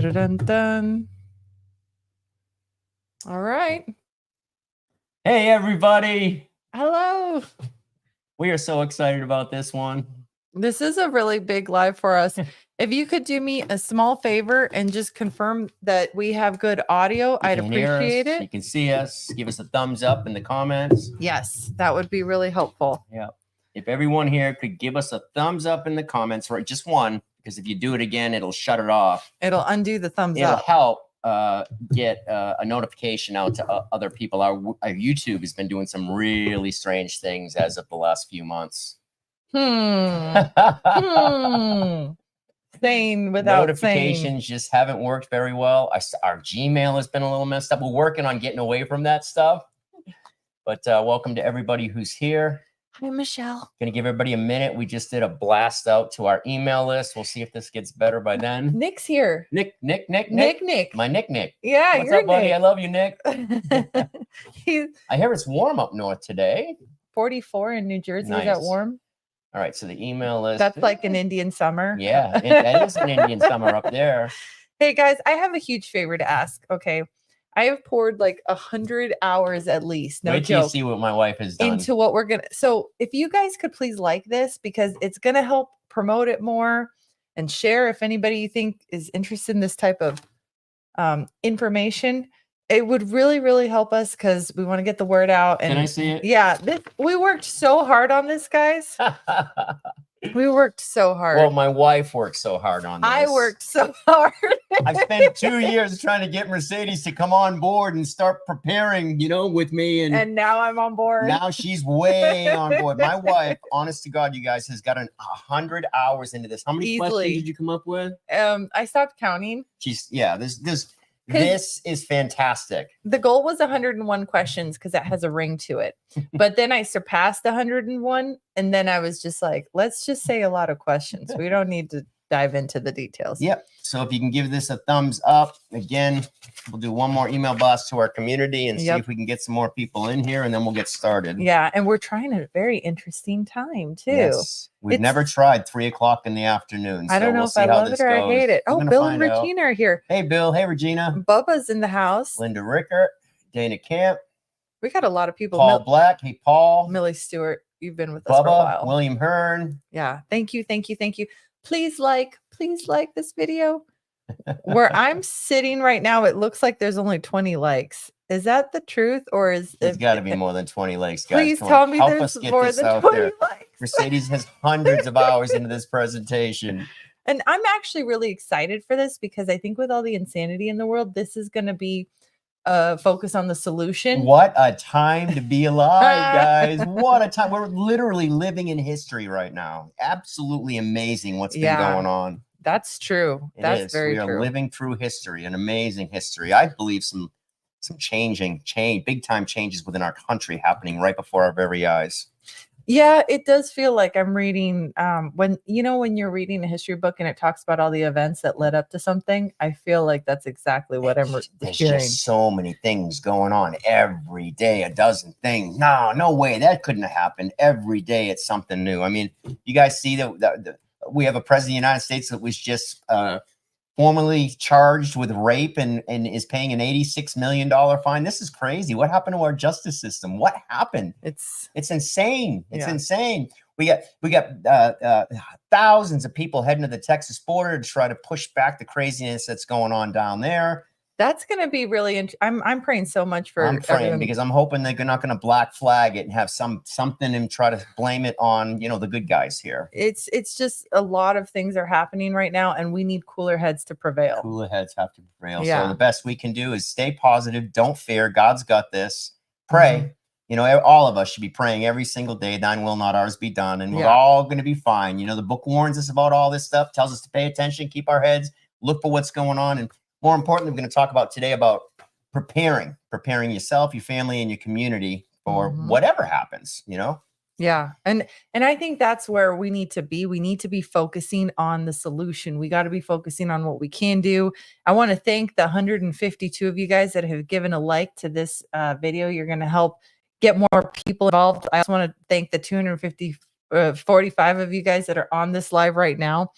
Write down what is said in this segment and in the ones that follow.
Dun, dun, dun. All right. Hey, everybody. Hello. We are so excited about this one. This is a really big live for us. If you could do me a small favor and just confirm that we have good audio, I'd appreciate it. You can see us. Give us a thumbs up in the comments. Yes, that would be really helpful. Yeah. If everyone here could give us a thumbs up in the comments, right? Just one, because if you do it again, it'll shut it off. It'll undo the thumbs It'll up. help get a notification out to other people. Our YouTube has been doing some really strange things as of the last few months. Saying without notifications just haven't worked very well. Our Gmail has been a little messed up. We're working on getting away from that stuff. But welcome to everybody who's here. Hi, Michelle. Gonna give everybody a minute. We just did a blast out to our email list. We'll see if this gets better by then. Nick's here. Nick. My Nick. Yeah, what's up, buddy? Nick. I love you, Nick. He's I hear it's warm up north today. 44 in New Jersey. Nice. Is that warm? All right, so the email list. That's like an Indian summer. Yeah, that is an Indian summer up there. Hey, guys, I have a huge favor to ask, okay? I have poured like 100 hours at least, no Wait till joke, you see what my wife has done. into what we're going to. So if you guys could please like this, because it's going to help promote it more and share if anybody you think is interested in this type of information. It would really, really help us because we want to get the word out. And can I see it? Yeah, we worked so hard on this, guys. We worked so hard. Well, my wife worked so hard on this. I worked so hard. I spent 2 years trying to get Mercedes to come on board and start preparing, with me. And now I'm on board. Now she's way on board. My wife, honest to God, you guys, has gotten 100 hours into this. How many questions did you come up with? I stopped counting. This is fantastic. The goal was 101 questions because that has a ring to it. But then I surpassed 101. And then I was just like, let's just say a lot of questions. We don't need to dive into the details. Yep. So if you can give this a thumbs up, again, we'll do one more email blast to our community and see if we can get some more people in here, and then we'll get started. Yeah. And we're trying at a very interesting time too. Yes. We've never tried 3 o'clock in the afternoon. So I don't know if I love it or I hate it. Oh, Bill and Regina are here. Hey, Bill. Hey, Regina. Bubba's in the house. Linda Rickert, Dana Camp. We got a lot of people. Paul Black. Hey, Paul. Millie Stewart. You've been with us Bubba, for a while. William Hearn. Yeah. Thank you. Please like this video. Where I'm sitting right now, it looks like there's only 20 likes. Is that the truth, or is there's got to be more than 20 likes, guys? Please tell me there's more than 20 likes. Mercedes has hundreds of hours into this presentation. And I'm actually really excited for this because I think with all the insanity in the world, this is going to be focus on the solution. What a time to be alive, guys. What a time. We're literally living in history right now. Absolutely amazing what's been going on. That's true. That's very true. We are living through history, an amazing history. I believe some big time changes within our country happening right before our very eyes. Yeah, it does feel like I'm reading when you're reading a history book and it talks about all the events that led up to something. I feel like that's exactly what I'm There's hearing. Just so many things going on every day, a dozen things. No way, that couldn't have happened. Every day it's something new. I mean, you guys see that we have a president of the United States that was just formally charged with rape and is paying an $86 million fine. This is crazy. What happened to our justice system? What happened? It's insane. It's insane. We got thousands of people heading to the Texas border to try to push back the craziness that's going on down there. That's going to be really I'm praying so much for I'm praying everyone. Because I'm hoping they're not going to black flag it and have something and try to blame it on, the good guys here. It's just a lot of things are happening right now and we need cooler heads to prevail. Cooler heads have to prevail. Yeah. So the best we can do is stay positive. Don't fear. God's got this. Pray. All of us should be praying every single day. Thine will not ours be done. And we're all going to be fine. The book warns us about all this stuff, tells us to pay attention, keep our heads, look for what's going on. And more importantly, we're going to talk about today about preparing yourself, your family, and your community for whatever happens, Yeah. And I think that's where we need to be. We need to be focusing on the solution. We got to be focusing on what we can do. I want to thank the 152 of you guys that have given a like to this video. You're going to help get more people involved. I also want to thank the 250 45 of you guys that are on this live right now.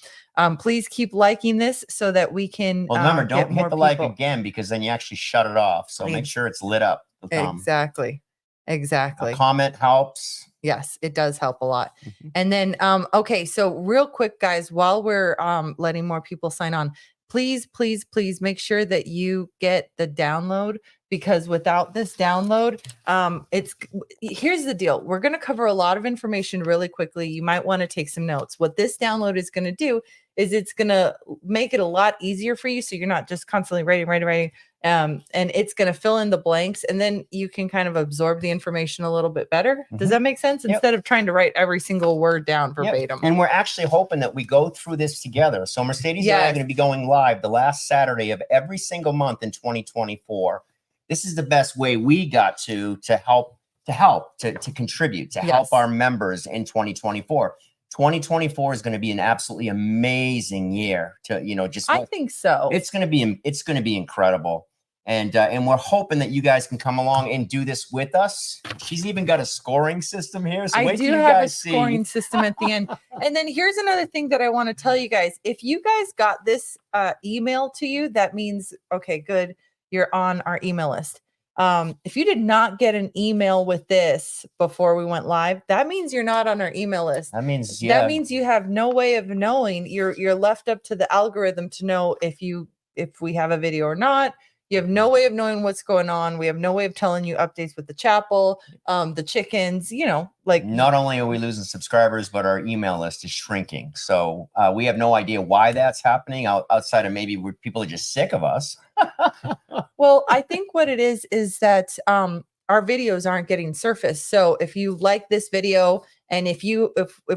Please keep liking this so that we can Well, remember, get don't more hit the like people. again, because then you actually shut it off. So make sure it's lit up. The thumb. Exactly. A Exactly. comment helps. Yes, it does help a lot. Mhm. And then, okay, so real quick, guys, while we're letting more people sign on, please, please, please make sure that you get the download, because without this download, here's the deal. We're going to cover a lot of information really quickly. You might want to take some notes. What this download is going to do is it's going to make it a lot easier for you, so you're not just constantly writing. And it's going to fill in the blanks, and then you can kind of absorb the information a little bit better. Does that make sense? Yep. Instead of trying to write every single word down verbatim. And we're actually hoping that we go through this together. So Mercedes and I are going to be going live the last Saturday of every single month in 2024. This is the best way we got to contribute, to help our members in 2024. 2024 is going to be an absolutely amazing year to, I think so. It's going to be incredible. And we're hoping that you guys can come along and do this with us. She's even got a scoring system here. So I wait do till you have a guys scoring see. system at the end. And then here's another thing that I want to tell you guys. If you guys got this email to you, that means, okay, good, you're on our email list. If you did not get an email with this before we went live, that means you're not on our email list. That means you have no way of knowing. You're left up to the algorithm to know if we have a video or not. You have no way of knowing what's going on. We have no way of telling you updates with the chapel, the chickens, not only are we losing subscribers, but our email list is shrinking. So we have no idea why that's happening outside of maybe people are just sick of us. Well, I think what it is that our videos aren't getting surfaced. So if you like this video, and if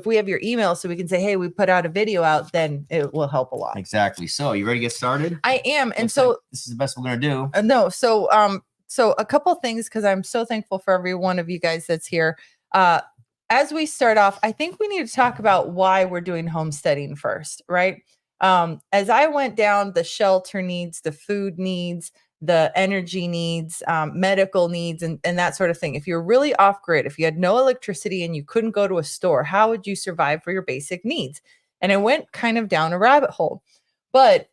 we have your email, so we can say, hey, we put out a video out, then it will help a lot. Exactly. So you ready to get started? I am. And Looks so like this is the best we're going to do. no. So a couple things, because I'm so thankful for every one of you guys that's here. As we start off, I think we need to talk about why we're doing homesteading first, right? As I went down the shelter needs, the food needs, the energy needs, medical needs, and that sort of thing. If you're really off grid, if you had no electricity and you couldn't go to a store, how would you survive for your basic needs? And I went kind of down a rabbit hole. But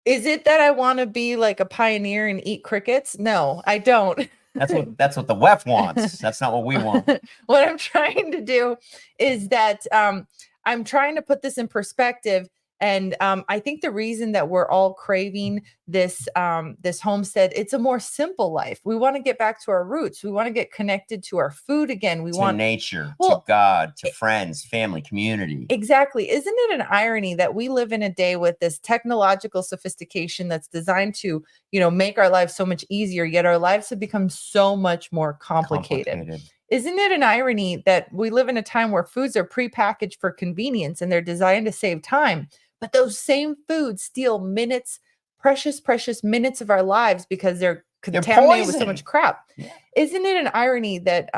is it that I want to be like a pioneer and eat crickets? No, I don't. That's what the WEF wants. That's not what we want. What I'm trying to do is that I'm trying to put this in perspective. And I think the reason that we're all craving this homestead, it's a more simple life. We want to get back to our roots. We want to get connected to our food again. We want nature, to God, to friends, family, community. Exactly. Isn't it an irony that we live in a day with this technological sophistication that's designed to, make our lives so much easier, yet our lives have become so much more complicated. Isn't it an irony that we live in a time where foods are prepackaged for convenience and they're designed to save time, but those same foods steal minutes, precious minutes of our lives because they're contaminated with so much crap? Yeah. Isn't it an irony that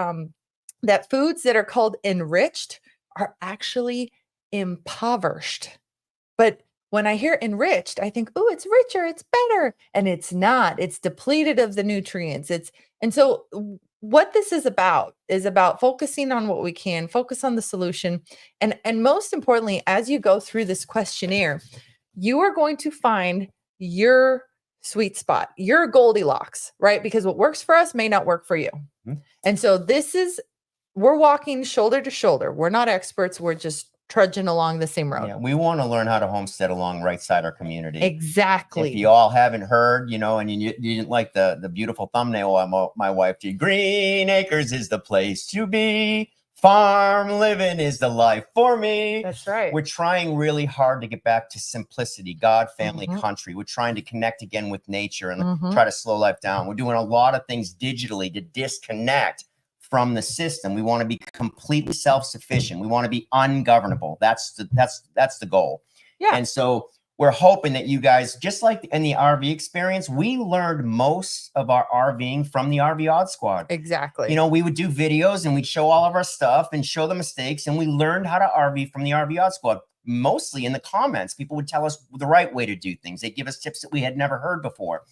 that foods that are called enriched are actually impoverished? But when I hear enriched, I think, oh, it's richer, it's better. And it's not. It's depleted of the nutrients. And so what this is about focusing on what we can, focus on the solution. And most importantly, as you go through this questionnaire, you are going to find your sweet spot, your Goldilocks, right? Because what works for us may not work for you. Mm-hmm. And so we're walking shoulder to shoulder. We're not experts. We're just trudging along the same road. Yeah, we want to learn how to homestead along right side our community. Exactly. If you all haven't heard, and you didn't like the beautiful thumbnail my wife did, Green Acres is the place to be. Farm living is the life for me. That's right. We're trying really hard to get back to simplicity, God, family, country. We're trying to connect again with nature and try to slow life down. We're doing a lot of things digitally to disconnect from the system. We want to be completely self-sufficient. We want to be ungovernable. That's the goal. Yeah. And so we're hoping that you guys, just like in the RV experience, we learned most of our RVing from the RV Odd Squad. Exactly. We would do videos and we'd show all of our stuff and show the mistakes, and we learned how to RV from the RV Odd Squad. Mostly in the comments, people would tell us the right way to do things. They'd give us tips that we had never heard before.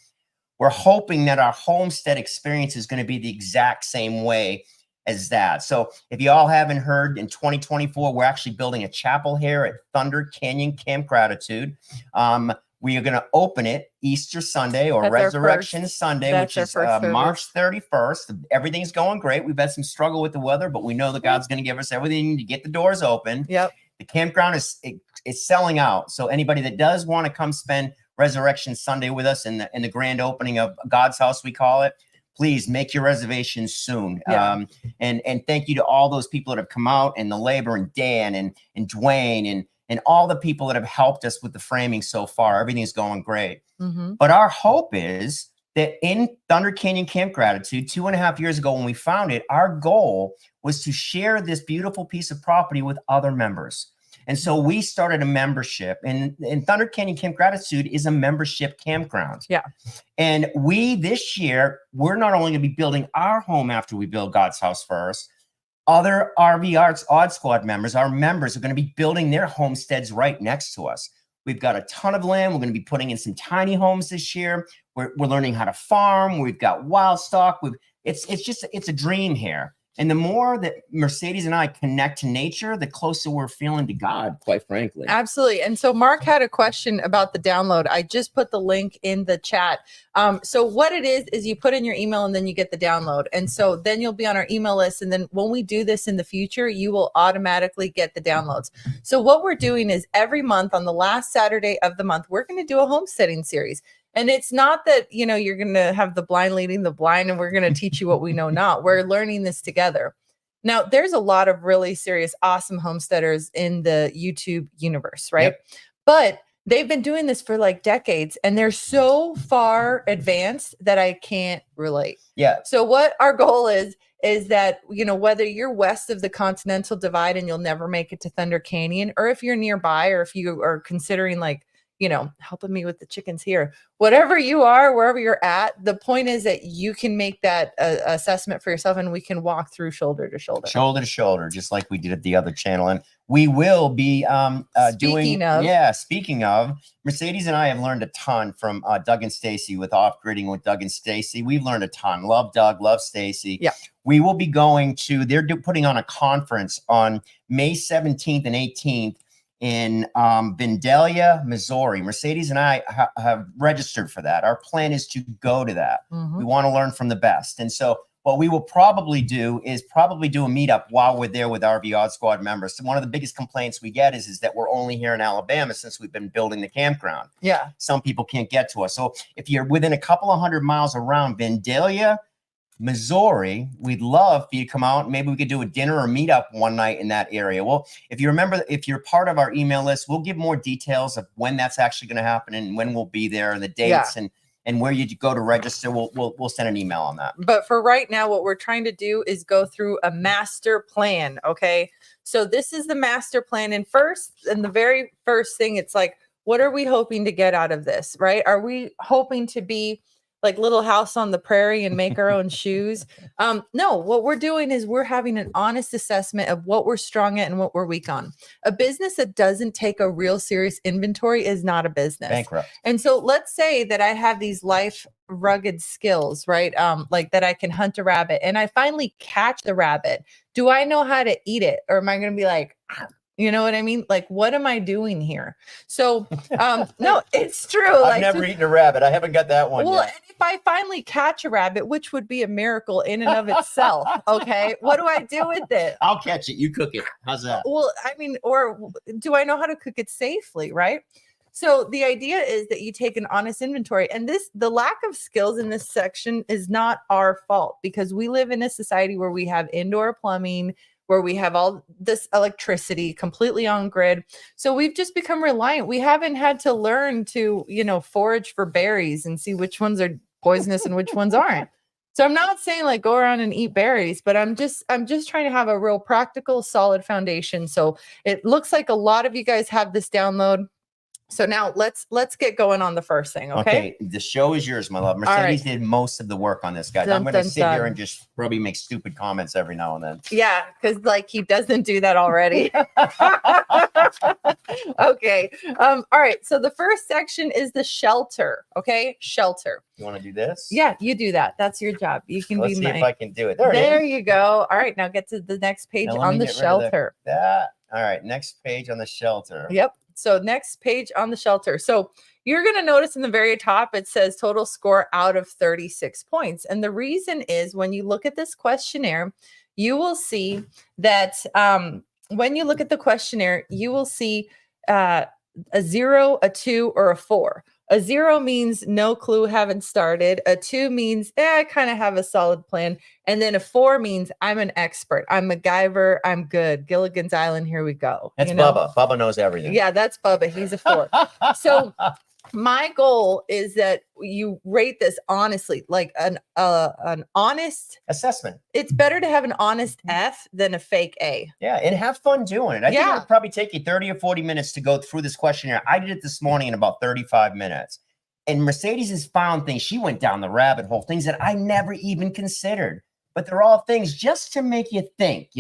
We're hoping that our homestead experience is going to be the exact same way. as that. So if you all haven't heard, in 2024, we're actually building a chapel here at Thunder Canyon Camp Gratitude. We are going to open it Easter Sunday or Resurrection Sunday, which is March 31st. Everything's going great. We've had some struggle with the weather, but we know that God's going to give us everything to get the doors open. Yep. The campground is selling out. So anybody that does want to come spend Resurrection Sunday with us in the grand opening of God's house, we call it, please make your reservations soon. Yeah. And thank you to all those people that have come out, and the labor, and Dan and Dwayne and all the people that have helped us with the framing so far. Everything's going great. Mm-hmm. But our hope is that in Thunder Canyon Camp Gratitude, 2.5 years ago when we found it, our goal was to share this beautiful piece of property with other members. And so we started a membership, and Thunder Canyon Camp Gratitude is a membership campground. Yeah. And this year, we're not only going to be building our home after we build God's house first, other RV Arts Odd Squad members, our members, are going to be building their homesteads right next to us. We've got a ton of land. We're going to be putting in some tiny homes this year. We're learning how to farm. We've got wild stock. It's a dream here. And the more that Mercedes and I connect to nature, the closer we're feeling to God, quite frankly. Absolutely. And so Mark had a question about the download. I just put the link in the chat. So what it is you put in your email and then you get the download. And so then you'll be on our email list. And then when we do this in the future, you will automatically get the downloads. So what we're doing is every month on the last Saturday of the month, we're going to do a homesteading series. And it's not that, you're going to have the blind leading the blind and we're going to teach you what we know not. We're learning this together. Now, there's a lot of really serious, awesome homesteaders in the YouTube universe, right? Yep. But they've been doing this for like decades and they're so far advanced that I can't relate. Yeah. So what our goal is that, whether you're west of the Continental Divide and you'll never make it to Thunder Canyon, or if you're nearby, or if you are considering helping me with the chickens here, whatever you are, wherever you're at, the point is that you can make that assessment for yourself and we can walk through shoulder to shoulder, just like we did at the other channel. And we will be speaking of, Mercedes and I have learned a ton from Doug and Stacy with off-gridding with Doug and Stacy. We've learned a ton. Love Doug, love Stacy. Yeah. We will be going to, putting on a conference on May 17th and 18th in Vandalia, Missouri. Mercedes and I have registered for that. Our plan is to go to that. Mm-hmm. We want to learn from the best. And so what we will probably do is do a meetup while we're there with RV Odd Squad members. So one of the biggest complaints we get is that we're only here in Alabama since we've been building the campground. Yeah. Some people can't get to us. So if you're within a couple of 100 miles around Vandalia, Missouri, we'd love for you to come out. Maybe we could do a dinner or meet up one night in that area. Well, if you remember, if you're part of our email list, we'll give more details of when that's actually going to happen and when we'll be there and the dates and where you go to register. We'll send an email on that. But for right now, what we're trying to do is go through a master plan. Okay. So this is the master plan. And the very first thing, it's like, what are we hoping to get out of this? Right? Are we hoping to be like Little House on the Prairie and make our own shoes? No, what we're doing is we're having an honest assessment of what we're strong at and what we're weak on. A business that doesn't take a real serious inventory is not a business. Bankrupt. And so let's say that I have these life rugged skills, right? Like that I can hunt a rabbit and I finally catch the rabbit. Do I know how to eat it? Or am I going to be like, you know what I mean? Like, what am I doing here? So, no, it's true. I've never eaten a rabbit. I haven't got that one yet. And if I finally catch a rabbit, which would be a miracle in and of itself, okay, what do I do with it? I'll catch it. You cook it. How's that? Well, I mean, or do I know how to cook it safely, right? So the idea is that you take an honest inventory, and the lack of skills in this section is not our fault because we live in a society where we have indoor plumbing, where we have all this electricity completely on grid. So we've just become reliant. We haven't had to learn to, forage for berries and see which ones are poisonous and which ones aren't. So I'm not saying like go around and eat berries, but I'm just trying to have a real practical, solid foundation. So it looks like a lot of you guys have this download. So now let's get going on the first thing. Okay. The show is yours, my love. All Mercedes right. did most of the work on this, guys. I'm Dun, going to dun, sit here dun. and just probably make stupid comments every now and then. Yeah, because like he doesn't do that already. Okay. All right. So the first section is the shelter. Okay. Shelter. You want to do this? Yeah, you do that. That's your job. You can Let's be see if I can do it. There it There is. you go. All right. Now get to the next page Now let on me the get rid of shelter. that. All right. Next page on the shelter. Yep. So next page on the shelter. So you're going to notice in the very top, it says total score out of 36 points. And the reason is when you look at this questionnaire, you will see that when you look at the questionnaire, you will see a 0, a 2, or a 4. A 0 means no clue, haven't started. A 2 means I kind of have a solid plan. And then a 4 means I'm an expert. I'm MacGyver. I'm good. Gilligan's Island. Here we go. That's Bubba. Bubba knows everything. Yeah, that's Bubba. He's a 4. So my goal is that you rate this honestly, like an honest assessment. It's better to have an honest F than a fake A. Yeah, and have fun doing it. I think it'll probably take you 30 or 40 minutes to go through this questionnaire. I did it this morning in about 35 minutes. And Mercedes has found things. She went down the rabbit hole, things that I never even considered. But they're all things just to make you think,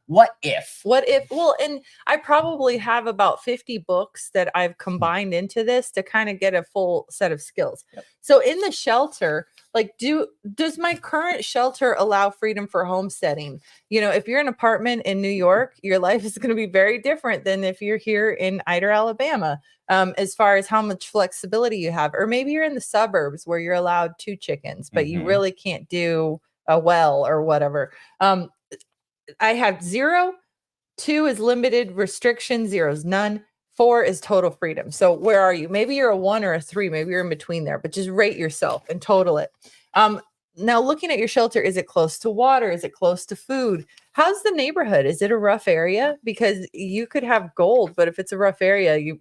what if? What if? Well, and I probably have about 50 books that I've combined into this to kind of get a full set of skills. Yep. So in the shelter, like does my current shelter allow freedom for homesteading? If you're in an apartment in New York, your life is going to be very different than if you're here in Ider, Alabama, as far as how much flexibility you have. Or maybe you're in the suburbs where you're allowed 2 chickens, but you really can't do a well or whatever. I have 0, 2 is limited restriction, 0 is none, 4 is total freedom. So where are you? Maybe you're a 1 or a 3, maybe you're in between there, but just rate yourself and total it. Now looking at your shelter, is it close to water? Is it close to food? How's the neighborhood? Is it a rough area? Because you could have gold, but if it's a rough area, you're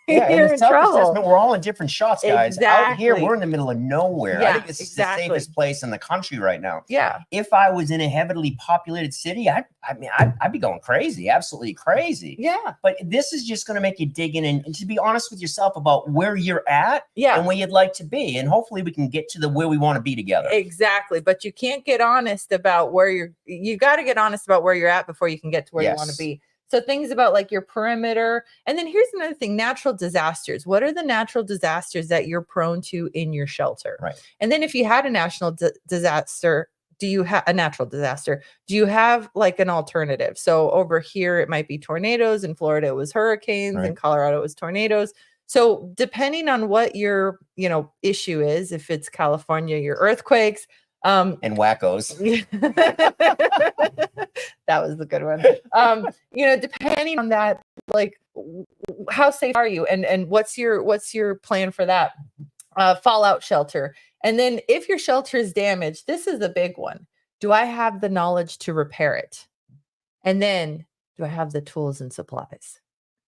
in trouble. We're all in different shots, guys. Exactly. Out here, we're in the middle of nowhere. Yeah, I think this is the safest place in the country right now. Yeah. If I was in a heavily populated city, I'd be going crazy, absolutely crazy. Yeah. But this is just going to make you dig in and to be honest with yourself about where you're at and where you'd like to be. And hopefully we can get to where we want to be together. Exactly. But you can't get honest about you got to get honest about where you're at before you can get to where you want to be. So things about like your perimeter. And then here's another thing, natural disasters. What are the natural disasters that you're prone to in your shelter? Right. And then if you had a national disaster, do you have a natural disaster? Do you have like an alternative? So over here, it might be tornadoes. In Florida, it was hurricanes. In Colorado, it was tornadoes. So depending on what your, issue is, if it's California, your earthquakes, and wackos. That was the good one. Depending on that, like how safe are you and what's your plan for that? Fallout shelter. And then if your shelter is damaged, this is a big one. Do I have the knowledge to repair it? And then do I have the tools and supplies?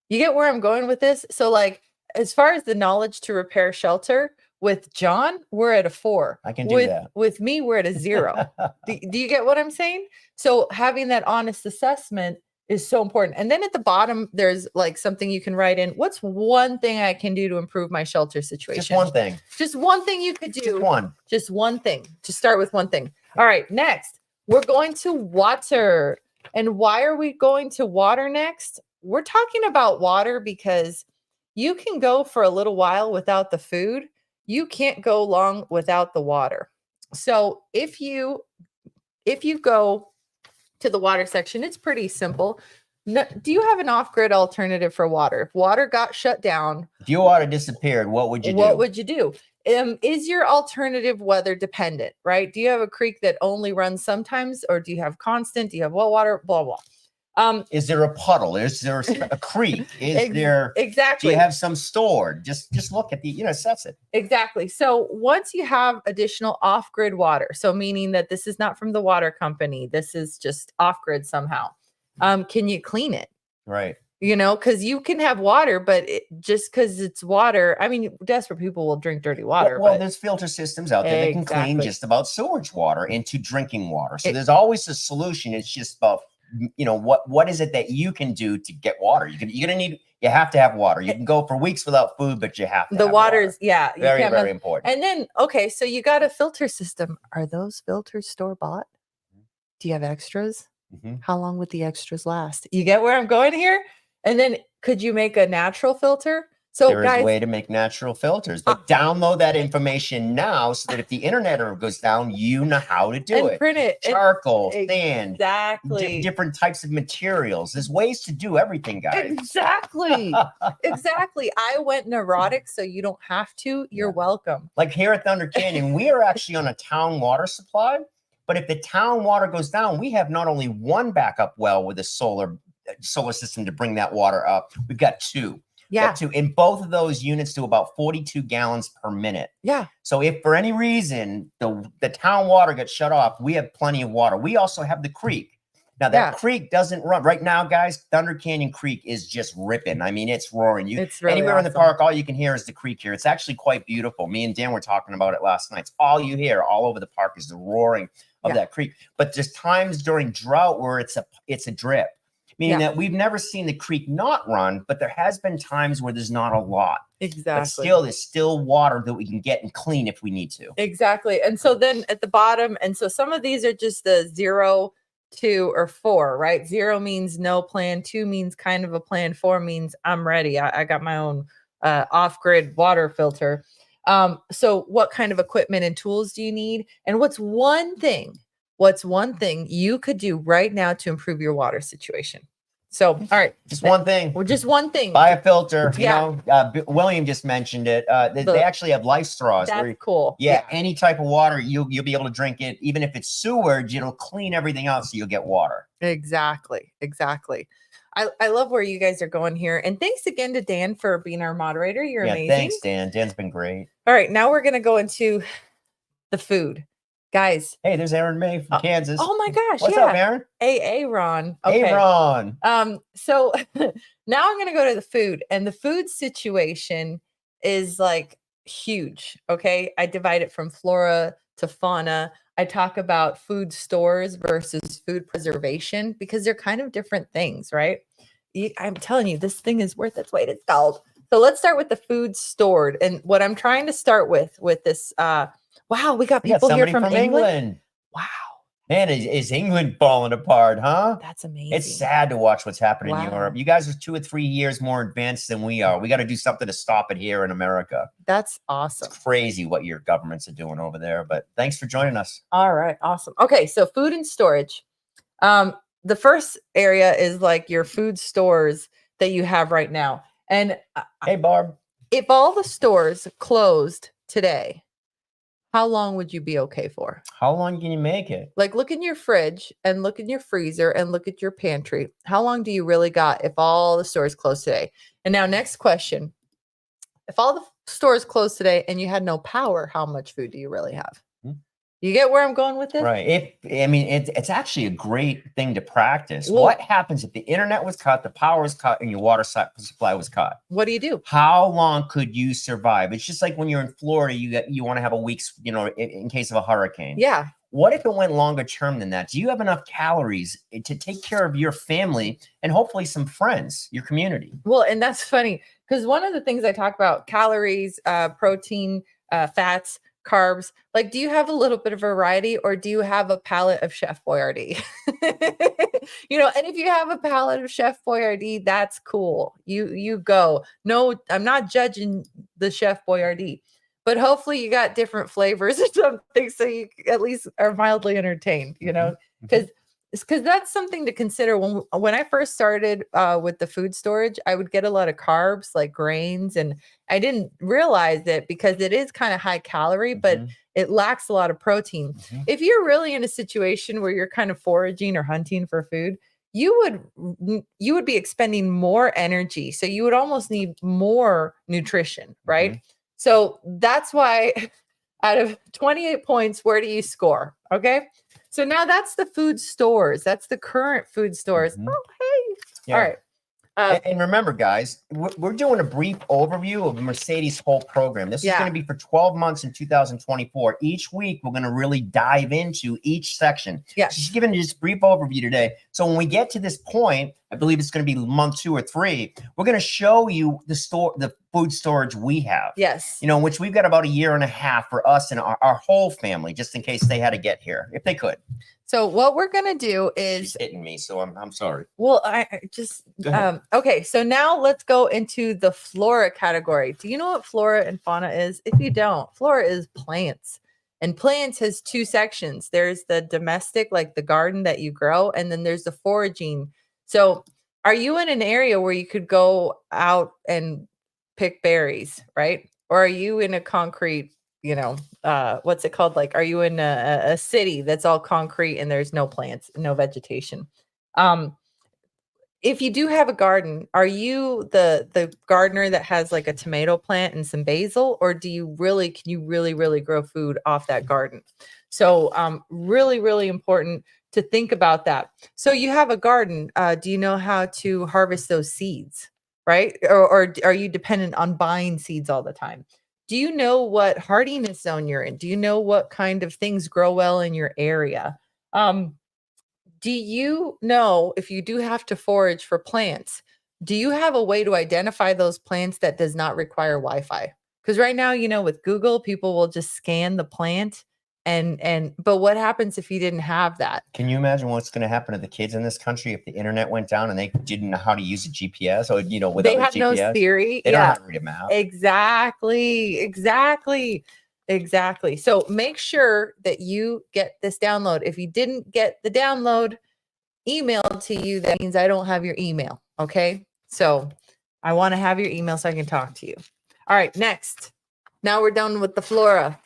You get where I'm going with this? So like, as far as the knowledge to repair shelter, with John, we're at a 4. I can do that. With me, we're at a 0. Do you get what I'm saying? So having that honest assessment is so important. And then at the bottom, there's like something you can write in. What's one thing I can do to improve my shelter situation? Just one thing. Just one thing you could do. Just one. Just one thing. Just start with one thing. All right, next, we're going to water. And why are we going to water next? We're talking about water because you can go for a little while without the food. You can't go long without the water. So if you go to the water section, it's pretty simple. No, do you have an off-grid alternative for water? If water got shut down, if your water disappeared, what would you do? What would you do? Is your alternative weather dependent, right? Do you have a creek that only runs sometimes, or do you have constant? Do you have well water? Blah, blah. Is there a puddle? Is there a creek? Is there exactly? Do you have some stored? Just look at the assess it. Exactly. So once you have additional off-grid water, so meaning that this is not from the water company, this is just off-grid somehow. Can you clean it? Right. Because you can have water, but just because it's water, I mean, desperate people will drink dirty water. Well, there's filter systems out there that can clean just about sewage water into drinking water. So there's always a solution. It's just about what is it that you can do to get water? You have to have water. You can go for weeks without food, but you have to The have water's, water. yeah. You Very, can't very mess- important. And then, okay, so you got a filter system. Are those filters store-bought? Do you have extras? How long would the extras last? You get where I'm going here? And then could you make a natural filter? So There is a guys, way to make natural filters, but download that information now so that if the internet ever goes down, you know how to do and it. print it. Charcoal, sand, Exactly. different types of materials. There's ways to do everything, guys. Exactly. Exactly. I went neurotic, so you don't have to. You're welcome. Like here at Thunder Canyon, we are actually on a town water supply. But if the town water goes down, we have not only one backup well with a solar system to bring that water up. We've got two. Yeah. Two. And both of those units do about 42 gallons per minute. Yeah. So if for any reason the town water gets shut off, we have plenty of water. We also have the creek. Now that creek doesn't run right now, guys. Thunder Canyon Creek is just ripping. I mean, it's roaring. It's really anywhere in the awesome. park, all you can hear is the creek here. It's actually quite beautiful. Me and Dan were talking about it last night. It's all you hear all over the park is the roaring of that creek. But there's times during drought where it's a drip, meaning that we've never seen the creek not run, but there has been times where there's not a lot. Exactly. But still, there's still water that we can get and clean if we need to. Exactly. And so then at the bottom, and so some of these are just the 0, 2, or 4, right? 0 means no plan. 2 means kind of a plan. 4 means I'm ready. I got my own off-grid water filter. So what kind of equipment and tools do you need? And what's one thing you could do right now to improve your water situation? So, all right. Just one thing. Well, just one thing. Buy a filter. Yeah. You know, William just mentioned it. They actually have life straws. That's cool. Yeah, any type of water, you'll be able to drink it. Even if it's sewage, it'll clean everything out so you'll get water. Exactly. Exactly. I love where you guys are going here. And thanks again to Dan for being our moderator. You're amazing. Thanks, Dan. Dan's been great. All right. Now we're going to go into the food. Guys. Hey, there's Aaron May from Kansas. Oh my gosh. What's up, Aaron? Aaron. Okay. Aaron. So now I'm going to go to the food, and the food situation is like huge. Okay. I divide it from Flora to Fauna. I talk about food stores versus food preservation because they're kind of different things, right? I'm telling you, this thing is worth its weight in gold. So let's start with the food stored. And what I'm trying to start with this, wow, we got people here from England. Wow. Man, is England falling apart, huh? That's amazing. It's sad to watch what's happening in Europe. You guys are 2 or 3 years more advanced than we are. We got to do something to stop it here in America. That's awesome. It's crazy what your governments are doing over there, but thanks for joining us. All right. Awesome. Okay. So food and storage. The first area is like your food stores that you have right now. And hey, Barb, if all the stores closed today, how long would you be okay for? How long can you make it? Like look in your fridge and look in your freezer and look at your pantry. How long do you really got if all the stores closed today? And now next question. If all the stores closed today and you had no power, how much food do you really have? You get where I'm going with this? Right. It's actually a great thing to practice. Well, what happens if the internet was cut, the power was cut, and your water supply was cut? What do you do? How long could you survive? It's just like when you're in Florida, you want to have a week's, in case of a hurricane. Yeah. What if it went longer term than that? Do you have enough calories to take care of your family and hopefully some friends, your community? Well, and that's funny because one of the things I talk about, calories, protein, fats, carbs, like, do you have a little bit of variety or do you have a palette of Chef Boyardee? And if you have a palette of Chef Boyardee, that's cool. You go. No, I'm not judging the Chef Boyardee, but hopefully you got different flavors or something so you at least are mildly entertained, because that's something to consider. When I first started with the food storage, I would get a lot of carbs like grains, and I didn't realize it because it is kind of high calorie, but it lacks a lot of protein. If you're really in a situation where you're kind of foraging or hunting for food, you would be expending more energy. So you would almost need more nutrition, right? So that's why out of 28 points, where do you score? Okay. So now that's the food stores. That's the current food stores. Oh, hey. Yeah. All right. And remember, guys, we're doing a brief overview of Mercedes' whole program. This is going to be for 12 months in 2024. Each week, we're going to really dive into each section. Yeah. She's giving you just a brief overview today. So when we get to this point, I believe it's going to be month 2 or 3, we're going to show you the food storage we have. Yes. You know, which we've got about 1.5 years for us and our whole family, just in case they had to get here, if they could. So what we're going to do is She's hitting me, so I'm sorry. Well, I just okay. So now let's go into the flora category. Do you know what flora and fauna is? If you don't, flora is plants, and plants has 2 sections. There's the domestic, like the garden that you grow, and then there's the foraging. So, are you in an area where you could go out and pick berries, right? Or are you in a concrete? What's it called? Like, are you in a city that's all concrete and there's no plants, no vegetation? If you do have a garden, are you the gardener that has like a tomato plant and some basil, or can you really grow food off that garden? So really important to think about that. So you have a garden. Do you know how to harvest those seeds, right? Or are you dependent on buying seeds all the time? Do you know what hardiness zone you're in? Do you know what kind of things grow well in your area? Do you know if you do have to forage for plants, do you have a way to identify those plants that does not require Wi-Fi? Because right now, with Google, people will just scan the plant but what happens if you didn't have that? Can you imagine what's going to happen to the kids in this country if the internet went down and they didn't know how to use a GPS, or without they had GPS? No theory. They don't know how to read a map. Exactly. So make sure that you get this download. If you didn't get the download emailed to you, that means I don't have your email. Okay. So I want to have your email so I can talk to you. All right. Next. Now we're done with the flora.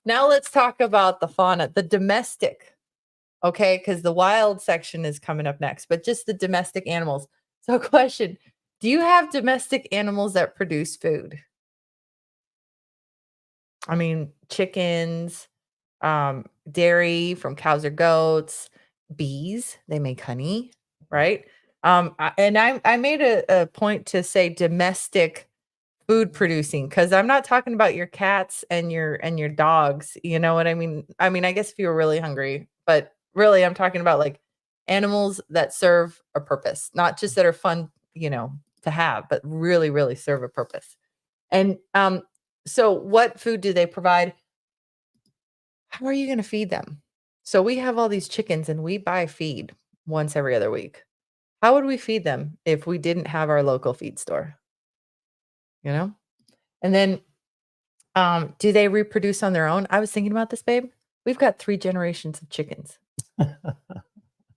Now let's talk about the fauna, the domestic. Okay. Because the wild section is coming up next, but just the domestic animals. So question, do you have domestic animals that produce food? I mean, chickens, dairy from cows or goats, bees, they make honey, right? I made a point to say domestic food producing, because I'm not talking about your cats and your dogs. You know what I mean? I guess if you were really hungry, but really I'm talking about like animals that serve a purpose, not just that are fun, to have, but really serve a purpose. And so what food do they provide? How are you going to feed them? So we have all these chickens and we buy feed once every other week. How would we feed them if we didn't have our local feed store? And then do they reproduce on their own? I was thinking about this, babe. We've got 3 generations of chickens.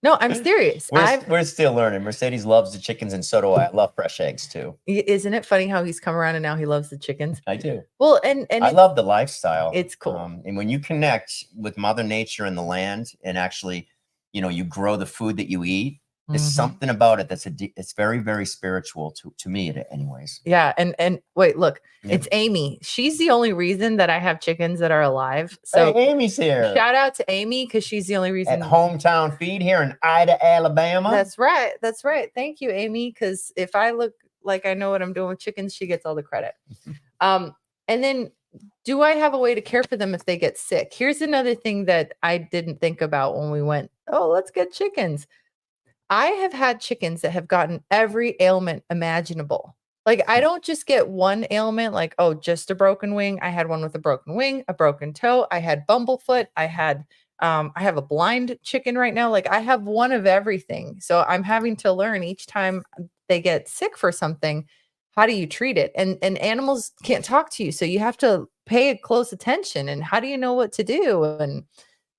No, I'm serious. We're still learning. Mercedes loves the chickens, and so do I. I love fresh eggs too. Isn't it funny how he's come around and now he loves the chickens? I do. Well, and I love the lifestyle. It's cool. And when you connect with Mother Nature and the land, and actually, you grow the food that you eat, there's something about it it's very, very spiritual to me, anyways. Yeah, and wait, look, it's Amy. She's the only reason that I have chickens that are alive. So hey, Amy's here. Shout out to Amy, because she's the only reason. At Hometown Feed here in Ida, Alabama. That's right. Thank you, Amy. Because if I look like I know what I'm doing with chickens, she gets all the credit. And then, do I have a way to care for them if they get sick? Here's another thing that I didn't think about when we went, let's get chickens. I have had chickens that have gotten every ailment imaginable. Like, I don't just get one ailment, like, just a broken wing. I had one with a broken wing, a broken toe. I had bumblefoot. I have a blind chicken right now. Like, I have one of everything. So I'm having to learn each time they get sick for something, how do you treat it? And animals can't talk to you. So you have to pay close attention. And how do you know what to do? And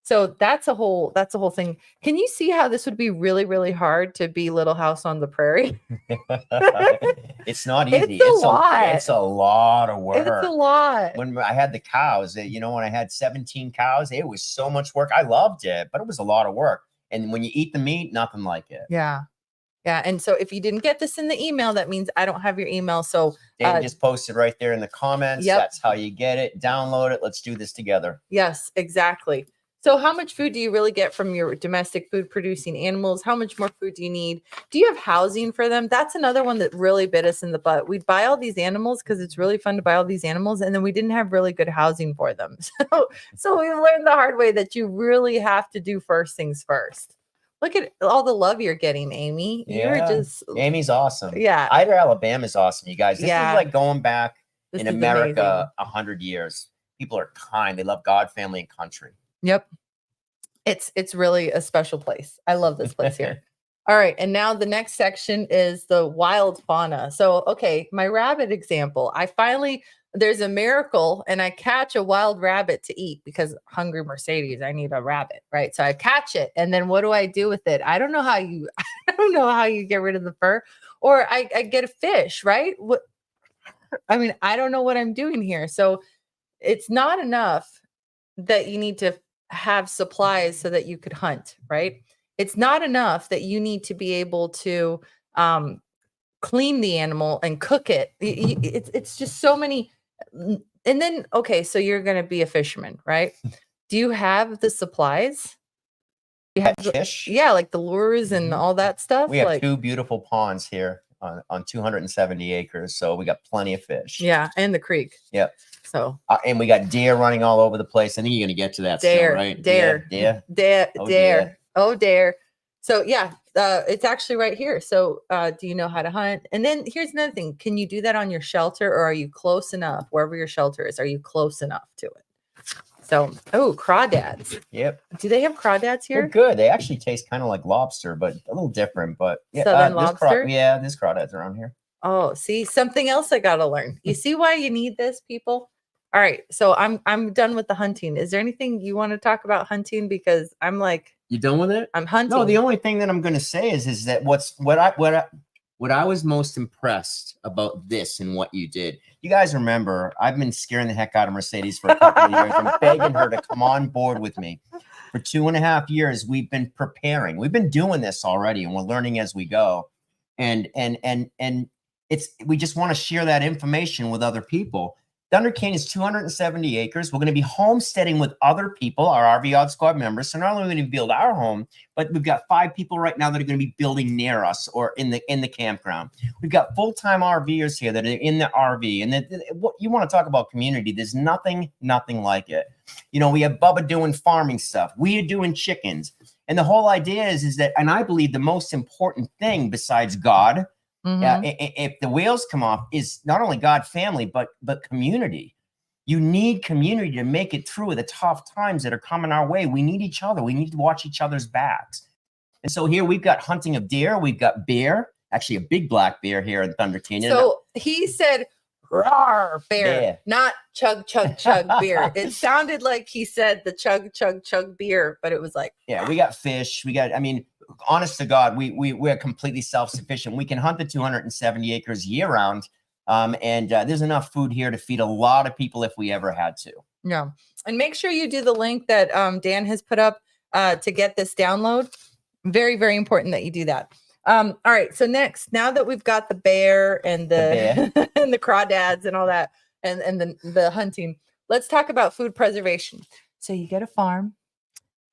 so that's a whole thing. Can you see how this would be really hard to be Little House on the Prairie? It's not easy. It's a lot of work. It's a lot. When I had the cows, when I had 17 cows, it was so much work. I loved it, but it was a lot of work. And when you eat the meat, nothing like it. Yeah. And so if you didn't get this in the email, that means I don't have your email. So Dan just posted right there in the comments. Yep. That's how you get it. Download it. Let's do this together. Yes, exactly. So how much food do you really get from your domestic food producing animals? How much more food do you need? Do you have housing for them? That's another one that really bit us in the butt. We'd buy all these animals because it's really fun to buy all these animals, and then we didn't have really good housing for them. So we learned the hard way that you really have to do first things first. Look at all the love you're getting, Amy. You're Yeah. just Amy's awesome. yeah. Ida, Alabama's awesome, you guys. This Yeah. is like going back This in is America 100 years. People are kind. They love God, family, and country. Yep. It's really a special place. I love this place here. All right, and now the next section is the wild fauna. So, okay, my rabbit example. There's a miracle and I catch a wild rabbit to eat because hungry Mercedes, I need a rabbit, right? So I catch it and then what do I do with it? I don't know how you I don't know how you get rid of the fur, or I get a fish, right? I don't know what I'm doing here. So it's not enough that you need to have supplies so that you could hunt, right? It's not enough that you need to be able to clean the animal and cook it. It's just so many. And then, okay, so you're going to be a fisherman, right? Do you have the supplies? You have fish? Yeah, like the lures and all that stuff. We have like, 2 beautiful ponds here on 270 acres, so we got plenty of fish. Yeah, and the creek. Yep. So and we got deer running all over the place. I think you're gonna get to that still, right? Dare. Oh, dare. So yeah, it's actually right here. So do you know how to hunt? And then here's another thing. Can you do that on your shelter, or are you close enough? Wherever your shelter is, are you close enough to it? So, crawdads. Yep. Do they have crawdads here? They're good. They actually taste kind of like lobster, but a little different. But yeah, Southern lobster? There's crawdads around here. Oh, see, something else I gotta learn. You see why you need this, people? All right, so I'm done with the hunting. Is there anything you want to talk about hunting? Because I'm like, you done with it? I'm hunting. No, the only thing that I'm going to say is that what I was most impressed about this and what you did. You guys remember, I've been scaring the heck out of Mercedes for a couple of years. I'm begging her to come on board with me. For 2.5 years, we've been preparing. We've been doing this already, and we're learning as we go. And we just want to share that information with other people. Thunder Canyon is 270 acres. We're going to be homesteading with other people, our RV Odd Squad members. So not only are we going to build our home, but we've got 5 people right now that are going to be building near us or in the campground. We've got full-time RVers here that are in the RV. And what you want to talk about community, there's nothing like it. You know, we have Bubba doing farming stuff. We are doing chickens. And the whole idea is that, and I believe the most important thing besides God, if the wheels come off, is not only God, family, but community. You need community to make it through the tough times that are coming our way. We need each other. We need to watch each other's backs. And so here we've got hunting of deer. We've got bear, actually a big black bear here in Thunder Canyon. So he said, "Roar, bear," not chug, chug, chug beer. It sounded like he said the chug, chug, chug beer, but it was like, yeah, we got fish. Honest to God, we're completely self-sufficient. We can hunt the 270 acres year round. And there's enough food here to feed a lot of people if we ever had to. Yeah. And make sure you do the link that Dan has put up to get this download. Very, very important that you do that. All right. So next, now that we've got the bear and the and the crawdads and all that, and the hunting, let's talk about food preservation. So you get a farm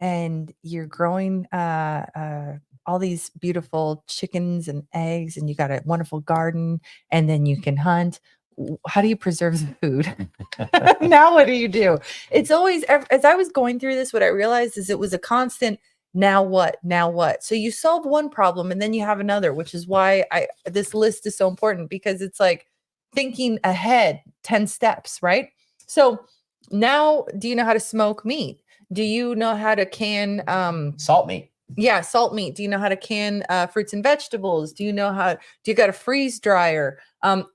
and you're growing all these beautiful chickens and eggs, and you got a wonderful garden, and then you can hunt. How do you preserve the food? Now what do you do? It's always, as I was going through this, what I realized is it was a constant, now what? Now what? So you solve one problem and then you have another, which is why this list is so important, because it's like thinking ahead 10 steps, right? So now, do you know how to smoke meat? Do you know how to can salt meat? Yeah, salt meat. Do you know how to can fruits and vegetables? Do you got a freeze dryer?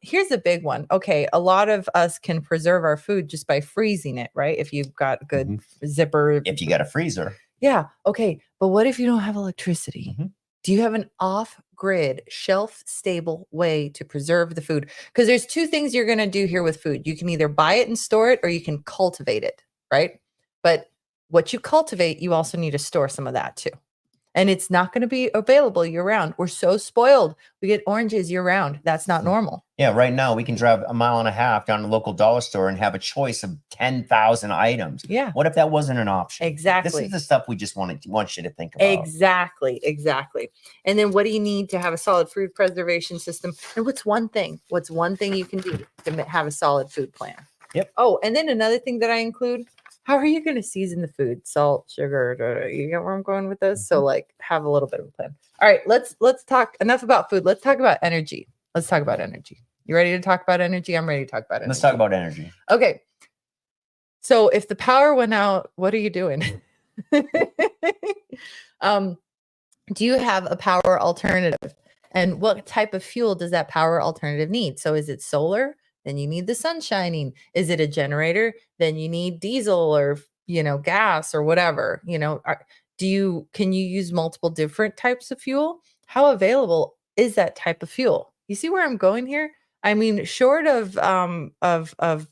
Here's a big one. Okay, a lot of us can preserve our food just by freezing it, right? If you've got a good zipper. If you got a freezer. Yeah, okay. But what if you don't have electricity? Do you have an off-grid, shelf-stable way to preserve the food? Because there's 2 things you're going to do here with food. You can either buy it and store it, or you can cultivate it, right? But what you cultivate, you also need to store some of that too. and it's not going to be available year round. We're so spoiled. We get oranges year round. That's not normal. Yeah, right now we can drive 1.5 miles down to the local dollar store and have a choice of 10,000 items. Yeah. What if that wasn't an option? Exactly. This is the stuff we just want you to think about. Exactly. And then what do you need to have a solid food preservation system? And what's one thing you can do to have a solid food plan? Yep. Oh, and then another thing that I include, how are you going to season the food? Salt, sugar, you get where I'm going with this? So like have a little bit of a plan. All right, let's talk enough about food. Let's talk about energy. Let's talk about energy. You ready to talk about energy? I'm ready to talk about energy. Let's talk about energy. Okay. So if the power went out, what are you doing? Do you have a power alternative? And what type of fuel does that power alternative need? So is it solar? Then you need the sun shining. Is it a generator? Then you need diesel or, gas or whatever, can you use multiple different types of fuel? How available is that type of fuel? You see where I'm going here? I mean, short of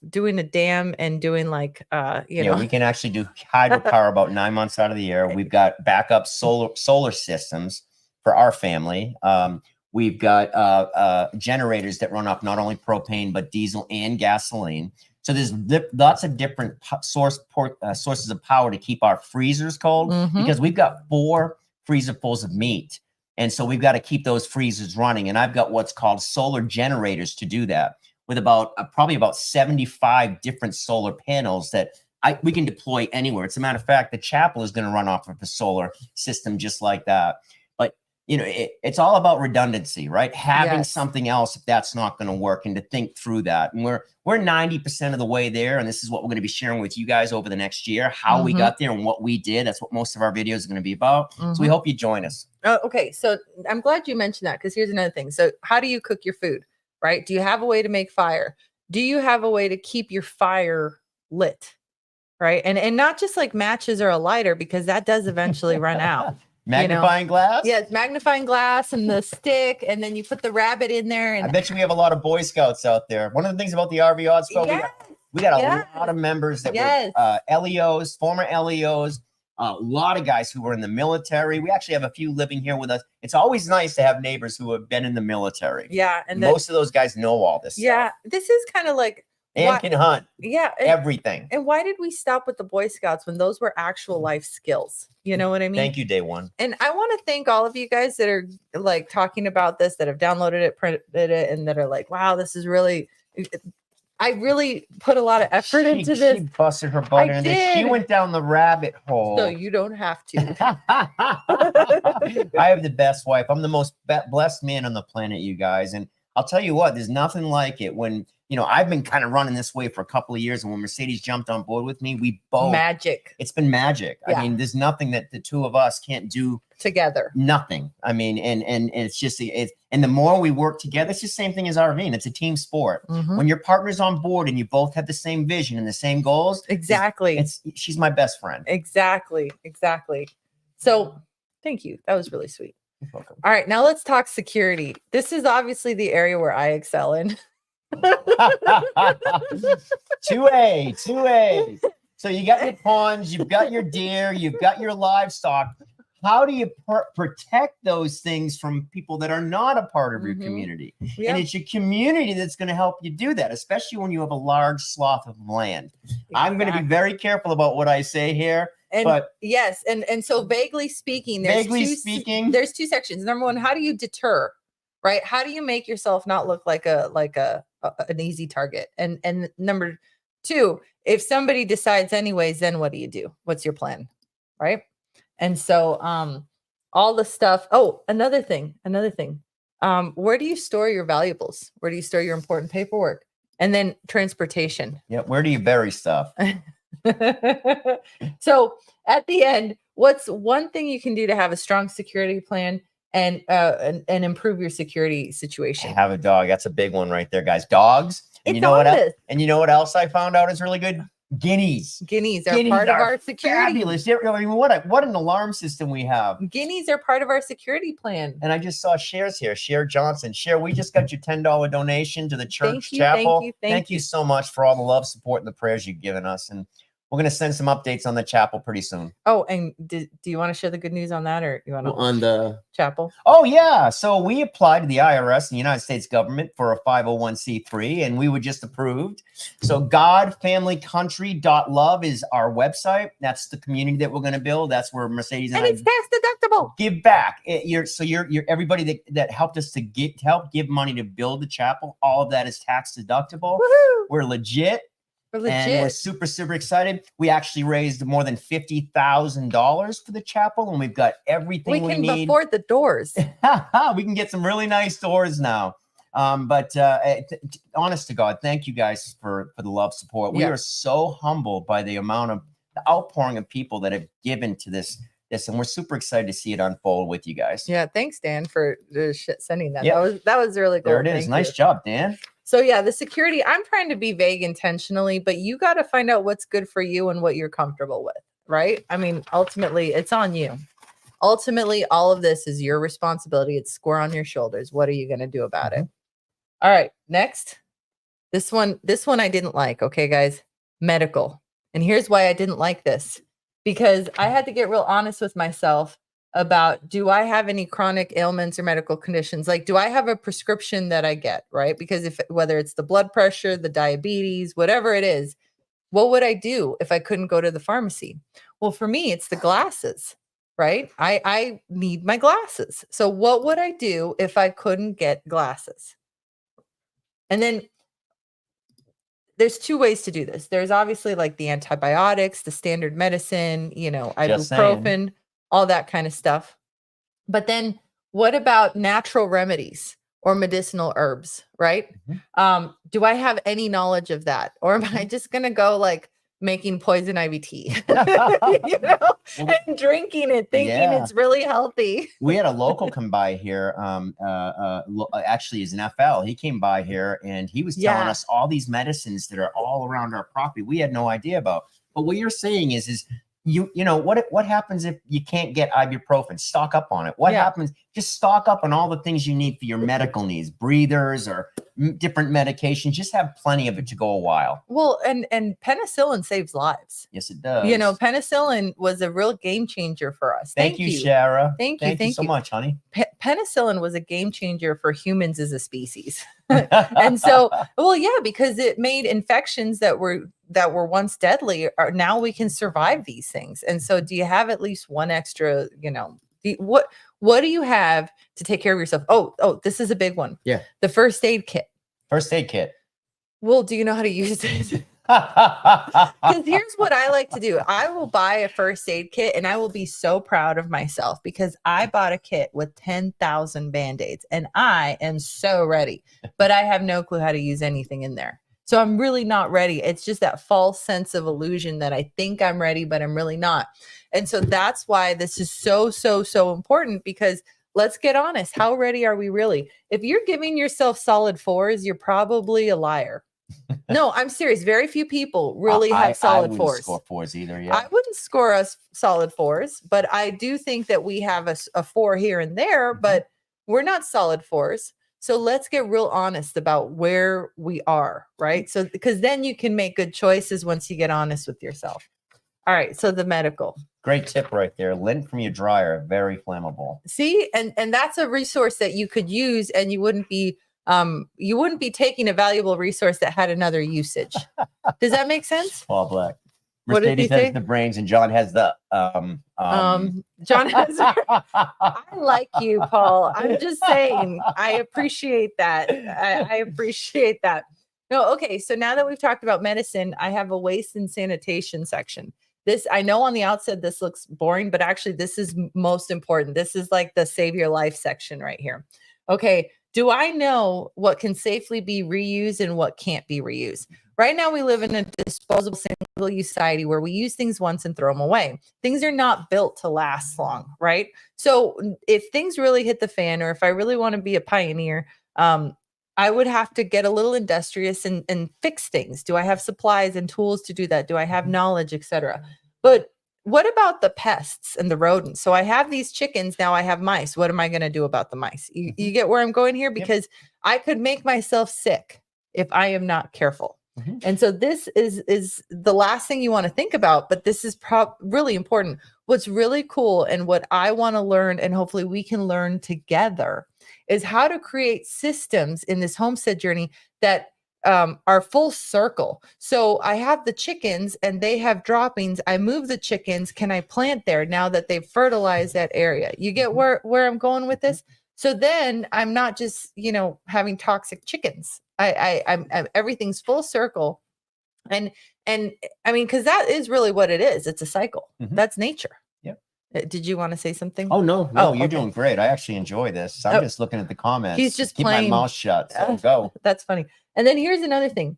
doing a dam and doing like we can actually do hydropower about 9 months out of the year. We've got backup solar systems for our family. We've got generators that run off not only propane but diesel and gasoline. So there's lots of different sources of power to keep our freezers cold, because we've got 4 freezer fulls of meat. And so we've got to keep those freezers running. And I've got what's called solar generators to do that, with probably about 75 different solar panels that we can deploy anywhere. As a matter of fact, the chapel is going to run off of a solar system just like that. But, it's all about redundancy, right? Having something else if that's not going to work, and to think through that. And we're 90% of the way there. And this is what we're going to be sharing with you guys over the next year, how we got there and what we did. That's what most of our videos are going to be about. So we hope you join us. Oh, okay. So I'm glad you mentioned that, because here's another thing. So how do you cook your food, right? Do you have a way to make fire? Do you have a way to keep your fire lit, right? And not just like matches or a lighter, because that does eventually run out. Magnifying glass? Yes, magnifying glass and the stick, and then you put the rabbit in there. And I bet you we have a lot of Boy Scouts out there. One of the things about the RV Odds Club, we got a lot of members that were LEOs, former LEOs, a lot of guys who were in the military. We actually have a few living here with us. It's always nice to have neighbors who have been in the military. Yeah. And most of those guys know all this stuff. This is kind of like, and can hunt. Yeah. Everything. And why did we stop with the Boy Scouts when those were actual life skills? You know what I mean? Thank you, day one. And I want to thank all of you guys that are like talking about this, that have downloaded it, printed it, and that are like, wow, this is really, I really put a lot of effort into this. She busted her butt into this. She went down the rabbit hole. So you don't have to. I have the best wife. I'm the most blessed man on the planet, you guys. And I'll tell you what, there's nothing like it when, I've been kind of running this way for a couple of years. And when Mercedes jumped on board with me, we both. Magic. It's been magic. Yeah. I mean, there's nothing that the two of us can't do together. Nothing. I mean, and it's just, and the more we work together, it's the same thing as RVing. It's a team sport. When your partner's on board and you both have the same vision and the same goals. Exactly. She's my best friend. Exactly. So thank you. That was really sweet. You're welcome. All right. Now let's talk security. This is obviously the area where I excel in. 2A. So you got your ponds, you've got your deer, you've got your livestock. How do you protect those things from people that are not a part of your community? And it's your community that's going to help you do that, especially when you have a large swath of land. Exactly. I'm going to be very careful about what I say here. But yes, and so vaguely speaking, there's two sections. Number one, how do you deter? Right? How do you make yourself not look like an easy target? And number two, if somebody decides anyways, then what do you do? What's your plan? Right? And so all the stuff. Oh, another thing. Where do you store your valuables? Where do you store your important paperwork? And then transportation. Yeah. Where do you bury stuff? So at the end, what's one thing you can do to have a strong security plan and improve your security situation? Have a dog. That's a big one right there, guys. Dogs. And you know what else? And you know what else I found out is really good? Guineas. Guineas are part of our security. Fabulous. I mean, what an alarm system we have. Guineas are part of our security plan. And I just saw Cher's here. Cher Johnson. Cher, we just got your $10 donation to the church chapel. Thank you so much for all the love, support, and the prayers you've given us. And we're going to send some updates on the chapel pretty soon. Oh, and do you want to share the good news on that, or you want to On the chapel? Oh yeah, so we applied to the IRS and the United States government for a 501c3, and we were just approved. So godfamilycountry.love is our website. That's the community that we're going to build. That's where Mercedes and it's tax deductible. Give back. You're everybody that helped us to help give money to build the chapel. All of that is tax deductible. Woohoo! We're legit. And we're super, super excited. We actually raised more than $50,000 for the chapel, and we've got everything we need. We can afford the doors. We can get some really nice doors now. But honest to God, thank you guys for the love, support. We are so humbled by the amount of the outpouring of people that have given to this, and we're super excited to see it unfold with you guys. Yeah, thanks, Dan, for sending that. Yep. That was really cool. There it is. Nice job, Dan. So yeah, the security, I'm trying to be vague intentionally, but you got to find out what's good for you and what you're comfortable with, right? I mean, ultimately, it's on you. Ultimately, all of this is your responsibility. It's square on your shoulders. What are you going to do about it? All right, next. This one I didn't like, okay, guys? Medical. And here's why I didn't like this. Because I had to get real honest with myself about, do I have any chronic ailments or medical conditions? Like, do I have a prescription that I get, right? Because whether it's the blood pressure, the diabetes, whatever it is, what would I do if I couldn't go to the pharmacy? Well, for me, it's the glasses, right? I need my glasses. So what would I do if I couldn't get glasses? And then there's two ways to do this. There's obviously like the antibiotics, the standard medicine, ibuprofen, all that kind of stuff. But then what about natural remedies or medicinal herbs, right? Do I have any knowledge of that? Or am I just going to go like making poison ivy tea, and drinking it, thinking it's really healthy? We had a local come by here. Actually, he's an FL. He came by here and he was telling us all these medicines that are all around our property we had no idea about. But what you're saying is what happens if you can't get ibuprofen? Stock up on it. What happens? Just stock up on all the things you need for your medical needs, breathers or different medications. Just have plenty of it to go a while. Well, and penicillin saves lives. Yes, it does. Penicillin was a real game changer for us. Thank you, Shara. Thank you so much, honey. Penicillin was a game changer for humans as a species. And so, because it made infections that were once deadly, now we can survive these things. And so do you have at least one extra, what do you have to take care of yourself? Oh, this is a big one. Yeah. The first aid kit. First aid kit. Well, do you know how to use it? Because here's what I like to do. I will buy a first aid kit and I will be so proud of myself because I bought a kit with 10,000 Band-Aids and I am so ready, but I have no clue how to use anything in there. So I'm really not ready. It's just that false sense of illusion that I think I'm ready, but I'm really not. And so that's why this is so, so, so important, because let's get honest. How ready are we really? If you're giving yourself solid 4s, you're probably a liar. No, I'm serious. Very few people really have solid 4s. I wouldn't score 4s either. Yeah. I wouldn't score us solid 4s, but I do think that we have a 4 here and there, but we're not solid 4s. So let's get real honest about where we are, right? So, because then you can make good choices once you get honest with yourself. All right. So the medical. Great tip right there. Lint from your dryer, very flammable. See, and that's a resource that you could use, and you wouldn't be taking a valuable resource that had another usage. Does that make sense? Paul Black. Mercedes has the brains and John has the John has I like you, Paul. I'm just saying, I appreciate that. I appreciate that. No, okay. So now that we've talked about medicine, I have a waste and sanitation section. This, I know on the outset, this looks boring, but actually this is most important. This is like the save your life section right here. Okay. Do I know what can safely be reused and what can't be reused? Right now, we live in a disposable single-use society where we use things once and throw them away. Things are not built to last long, right? So if things really hit the fan, or if I really want to be a pioneer, I would have to get a little industrious and fix things. Do I have supplies and tools to do that? Do I have knowledge, etc.? But what about the pests and the rodents? So I have these chickens, now I have mice. What am I going to do about the mice? You get where I'm going here? Because I could make myself sick if I am not careful. And so this is the last thing you want to think about, but this is really important. What's really cool and what I want to learn, and hopefully we can learn together, is how to create systems in this homestead journey that are full circle. So I have the chickens and they have droppings. I move the chickens. Can I plant there now that they've fertilized that area? You get where I'm going with this? So then I'm not just, having toxic chickens. I'm everything's full circle. And I mean, because that is really what it is. It's a cycle. That's nature. Did you want to say something? Oh, no, you're doing great. I actually enjoy this. I'm just looking at the comments. He's just keep playing. my mouth shut. So go. That's funny. And then here's another thing.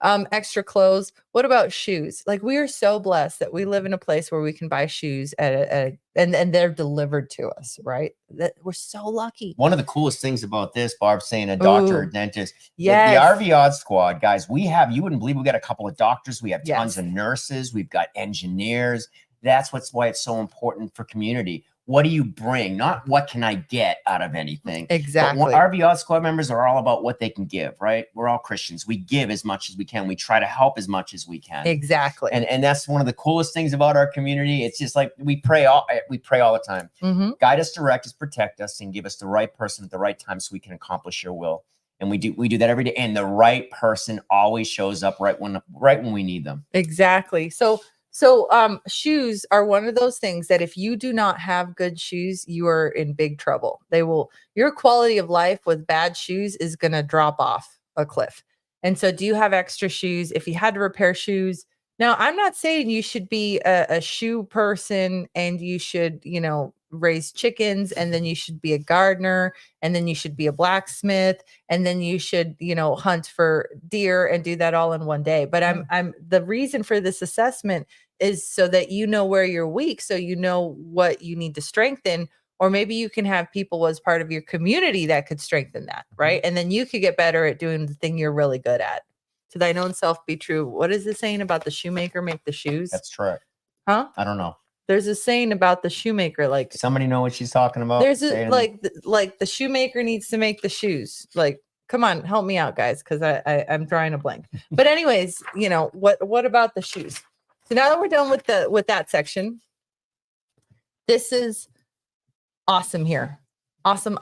Extra clothes. What about shoes? Like, we are so blessed that we live in a place where we can buy shoes and they're delivered to us, right? That we're so lucky. One of the coolest things about this, Barb saying a doctor, a dentist, the RV Odd Squad, guys, you wouldn't believe we got a couple of doctors. We have tons of nurses. We've got engineers. That's why it's so important for community. What do you bring? Not what can I get out of anything. Exactly. But RV Odd Squad members are all about what they can give, right? We're all Christians. We give as much as we can. We try to help as much as we can. Exactly. And that's one of the coolest things about our community. It's just like we pray all the time. Guide us, direct us, protect us, and give us the right person at the right time so we can accomplish your will. And we do that every day. And the right person always shows up right when we need them. Exactly. So shoes are one of those things that if you do not have good shoes, you are in big trouble. Your quality of life with bad shoes is going to drop off a cliff. And so do you have extra shoes? If you had to repair shoes, now I'm not saying you should be a shoe person and you should, raise chickens, and then you should be a gardener, and then you should be a blacksmith, and then you should, hunt for deer and do that all in one day. But I'm the reason for this assessment is so that you know where you're weak, so you know what you need to strengthen, or maybe you can have people as part of your community that could strengthen that, right? And then you could get better at doing the thing you're really good at. To thine own self be true. What is it saying about the shoemaker make the shoes? That's true. Huh? I don't know. There's a saying about the shoemaker, like, somebody know what she's talking about. There's like the shoemaker needs to make the shoes. Like, come on, help me out, guys, because I'm drawing a blank. But anyways, what about the shoes? So now that we're done with that section, this is awesome here. Awesome.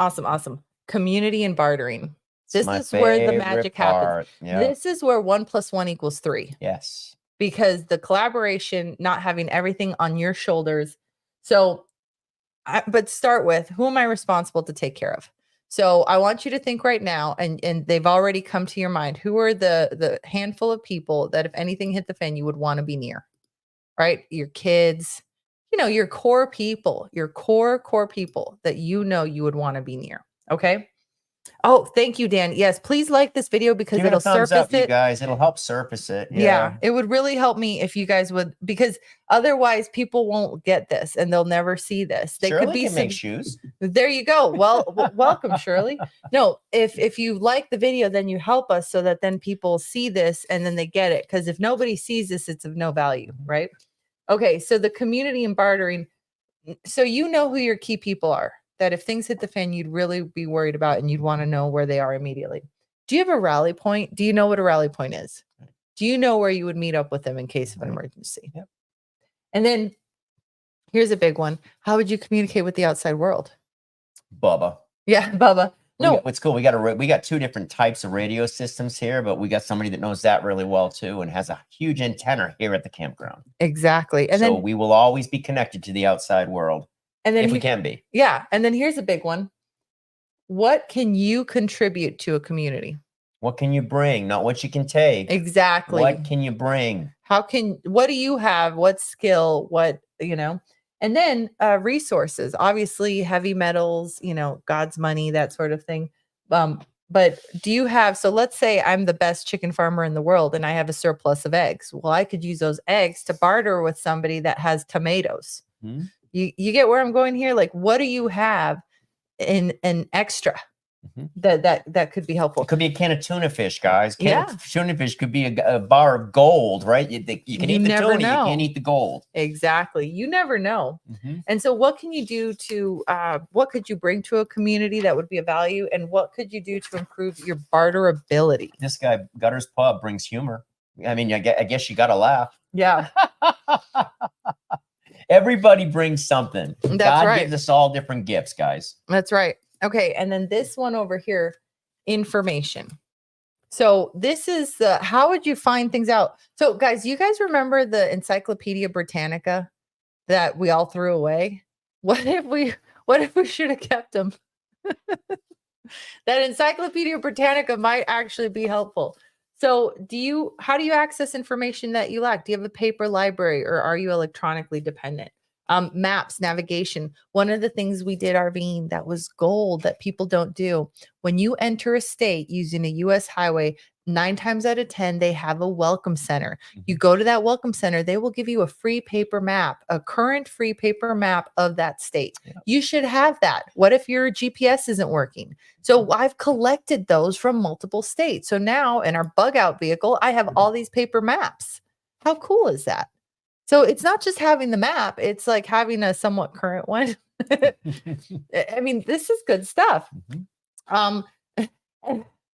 Community and bartering. This is where the magic happens. Yeah. This is where 1 + 1 = 3. Yes. Because the collaboration, not having everything on your shoulders. So, but start with, who am I responsible to take care of? So I want you to think right now, and they've already come to your mind. Who are the handful of people that if anything hit the fan, you would want to be near, right? Your kids, your core people, your core people that you would want to be near. Okay. Oh, thank you, Dan. Yes, please like this video because it'll surface it. You guys, it'll help surface it. Yeah, it would really help me if you guys would, because otherwise people won't get this and they'll never see this. They Shirley could be can make shoes. There you go. Well, welcome, Shirley. No, if you like the video, then you help us so that then people see this and then they get it. Because if nobody sees this, it's of no value, right? Okay, so the community and bartering. So who your key people are. That if things hit the fan, you'd really be worried about and you'd want to know where they are immediately. Do you have a rally point? Do you know what a rally point is? Do you know where you would meet up with them in case of an emergency? Yep. And then here's a big one. How would you communicate with the outside world? Bubba. Yeah, Bubba. No, it's cool. We got 2 different types of radio systems here, but we got somebody that knows that really well too and has a huge antenna here at the campground. Exactly. And so we will always be connected to the outside world. And then if we can be. Yeah. And then here's a big one. What can you contribute to a community? What can you bring? Not what you can take. Exactly. What can you bring? What do you have? What skill? And then resources, obviously heavy metals, God's money, that sort of thing. But do you have, so let's say I'm the best chicken farmer in the world and I have a surplus of eggs. Well, I could use those eggs to barter with somebody that has tomatoes. Hmm. You get where I'm going here? Like, what do you have in an extra that could be helpful? It could be a can of tuna fish, guys. Tuna fish could be a bar of gold, right? You can eat the tuna, you can't eat the gold. Exactly. You never know. And so what can you do to, what could you bring to a community that would be of value? And what could you do to improve your barterability? This guy, Gutter's Pub, brings humor. I mean, I guess you got to laugh. Yeah. Everybody brings something. That's God right. gives us all different gifts, guys. That's right. Okay. And then this one over here, information. So this is the, how would you find things out? So guys, you guys remember the Encyclopedia Britannica that we all threw away? What if we should have kept them? That Encyclopedia Britannica might actually be helpful. So how do you access information that you lack? Do you have a paper library or are you electronically dependent? Maps, navigation. One of the things we did, Arvine, that was gold that people don't do. When you enter a state using a US highway, 9 times out of 10, they have a welcome center. You go to that welcome center, they will give you a free paper map, a current free paper map of that state. Yeah. You should have that. What if your GPS isn't working? So I've collected those from multiple states. So now in our bug out vehicle, I have all these paper maps. How cool is that? So it's not just having the map, it's like having a somewhat current one. I mean, this is good stuff.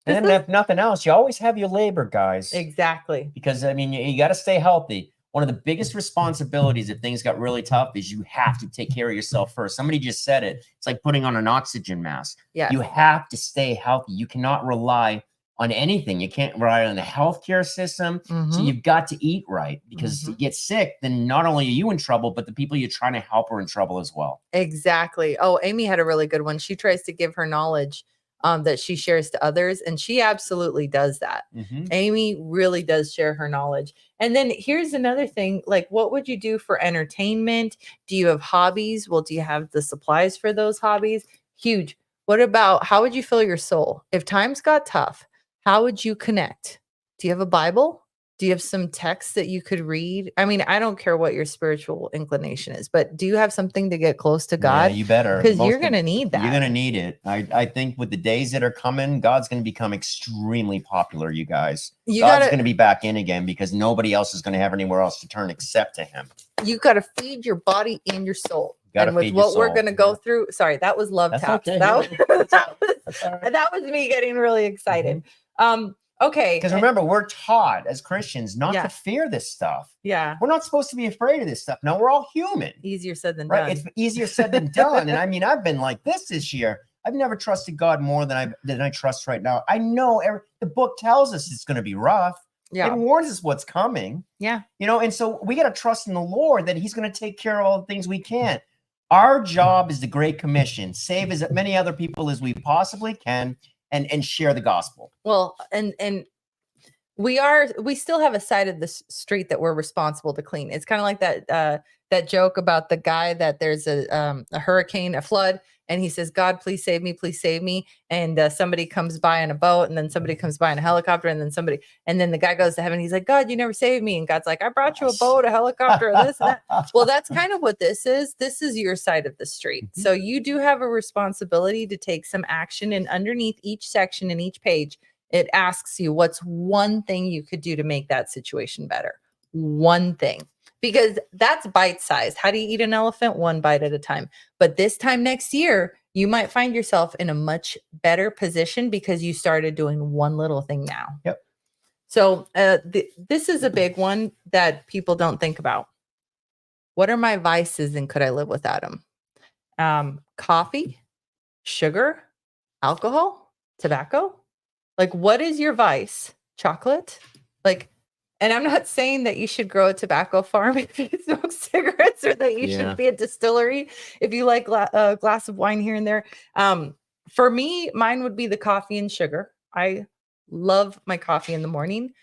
And if nothing else, you always have your labor, guys. Exactly. Because, I mean, you got to stay healthy. One of the biggest responsibilities if things got really tough is you have to take care of yourself first. Somebody just said it. It's like putting on an oxygen mask. Yeah. You have to stay healthy. You cannot rely on anything. You can't rely on the healthcare system. So you've got to eat right, because you get sick, then not only are you in trouble, but the people you're trying to help are in trouble as well. Exactly. Oh, Amy had a really good one. She tries to give her knowledge that she shares to others, and she absolutely does that. Amy really does share her knowledge. And then here's another thing, like, what would you do for entertainment? Do you have hobbies? Well, do you have the supplies for those hobbies? Huge. What about, how would you fill your soul? If times got tough, how would you connect? Do you have a Bible? Do you have some text that you could read? I mean, I don't care what your spiritual inclination is, but do you have something to get close to God? Yeah, you better. Because you're going to need that. You're going to need it. I think with the days that are coming, God's going to become extremely popular, you guys. God's going to be back in again, because nobody else is going to have anywhere else to turn except to him. You got to feed your body and your soul. And with what we're going to go through, sorry, that was love taps. Okay. That was me getting really excited. Okay. Because remember, we're taught as Christians not to fear this stuff. Yeah. We're not supposed to be afraid of this stuff. No, we're all human. Easier said than done. It's easier said than done. And I mean, I've been like this year. I've never trusted God more than I trust right now. I know the book tells us it's going to be rough. Yeah. It warns us what's coming. Yeah. You know, and so we got to trust in the Lord that he's going to take care of all the things we can't. Our job is the Great Commission. Save as many other people as we possibly can and share the gospel. Well, and we still have a side of the street that we're responsible to clean. It's kind of like that joke about the guy that there's a hurricane, a flood, and he says, God, please save me, please save me. And somebody comes by in a boat, and then somebody comes by in a helicopter, and then the guy goes to heaven. He's like, God, you never saved me. And God's like, I brought you a boat, a helicopter, this and that. Well, that's kind of what this is. This is your side of the street. So you do have a responsibility to take some action, and underneath each section and each page, it asks you, what's one thing you could do to make that situation better? One thing. Because that's bite-sized. How do you eat an elephant? One bite at a time. But this time next year, you might find yourself in a much better position because you started doing one little thing now. Yep. So this is a big one that people don't think about. What are my vices and could I live without them? Coffee, sugar, alcohol, tobacco. Like, what is your vice? Chocolate? Like, and I'm not saying that you should grow a tobacco farm if you smoke cigarettes, or that you should be a distillery if you like a glass of wine here and there. For me, mine would be the coffee and sugar. I love my coffee in the morning.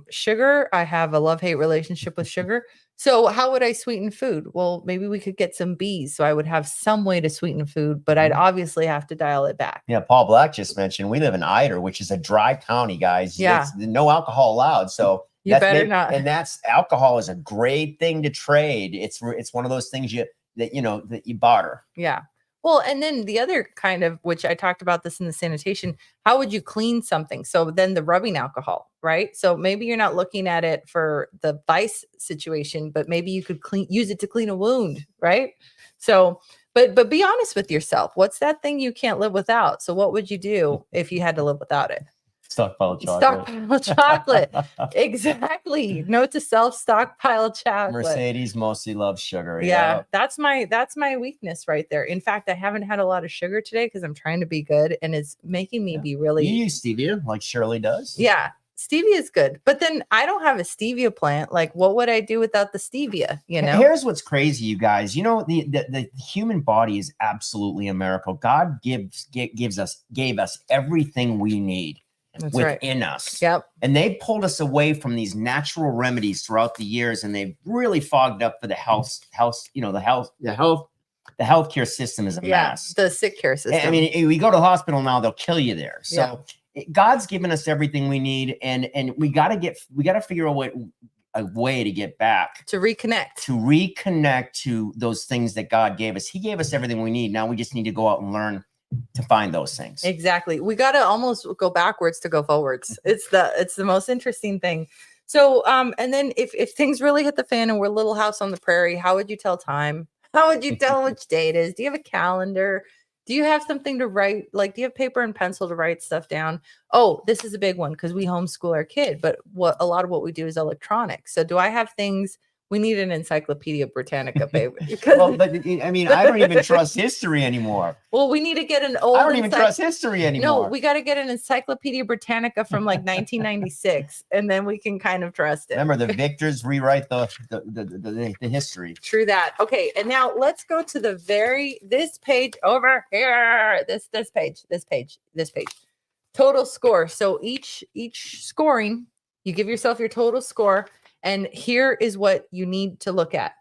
Sugar, I have a love-hate relationship with sugar. So how would I sweeten food? Well, maybe we could get some bees. So I would have some way to sweeten food, but I'd obviously have to dial it back. Yeah, Paul Black just mentioned we live in Ider, which is a dry county, guys. Yeah. It's no alcohol allowed. So you better not. And alcohol is a great thing to trade. It's one of those things that you barter. Yeah. Well, and then the other kind of, which I talked about this in the sanitation, how would you clean something? So then the rubbing alcohol, right? So maybe you're not looking at it for the vice situation, but maybe you could use it to clean a wound, right? So, but be honest with yourself. What's that thing you can't live without? So what would you do if you had to live without it? Stockpile of chocolate. Stockpile chocolate. Exactly. Note to self, stockpile chocolate. Mercedes mostly loves sugar. Yeah, that's my weakness right there. In fact, I haven't had a lot of sugar today because I'm trying to be good, and it's making me be really. You use stevia like Shirley does. Yeah, stevia is good, but then I don't have a stevia plant. Like, what would I do without the stevia? You know. Here's what's crazy, you guys. You know, the human body is absolutely a miracle. God gave us everything we need. That's within right. us. Yep. And they pulled us away from these natural remedies throughout the years, and they've really fogged up for the healthcare system is a mess. The sick care system. I mean, we go to the hospital now, they'll kill you there. So God's given us everything we need, and we gotta figure out a way to get back to reconnect to those things that God gave us. He gave us everything we need. Now we just need to go out and learn to find those things. Exactly. We got to almost go backwards to go forwards. It's the most interesting thing. So, and then if things really hit the fan and we're Little House on the Prairie, how would you tell time? How would you tell which day it is? Do you have a calendar? Do you have something to write? Like, do you have paper and pencil to write stuff down? Oh, this is a big one because we homeschool our kid, but a lot of what we do is electronic. So do I have things? We need an Encyclopedia Britannica, baby. Well, but I mean, I don't even trust history anymore. Well, we need to get an old. I don't even trust history anymore. No, we got to get an Encyclopedia Britannica from like 1996, and then we can kind of trust it. Remember, the victors rewrite the history. True that. Okay, and now let's go to this page over here. This page. Total score. So each scoring, you give yourself your total score. And here is what you need to look at.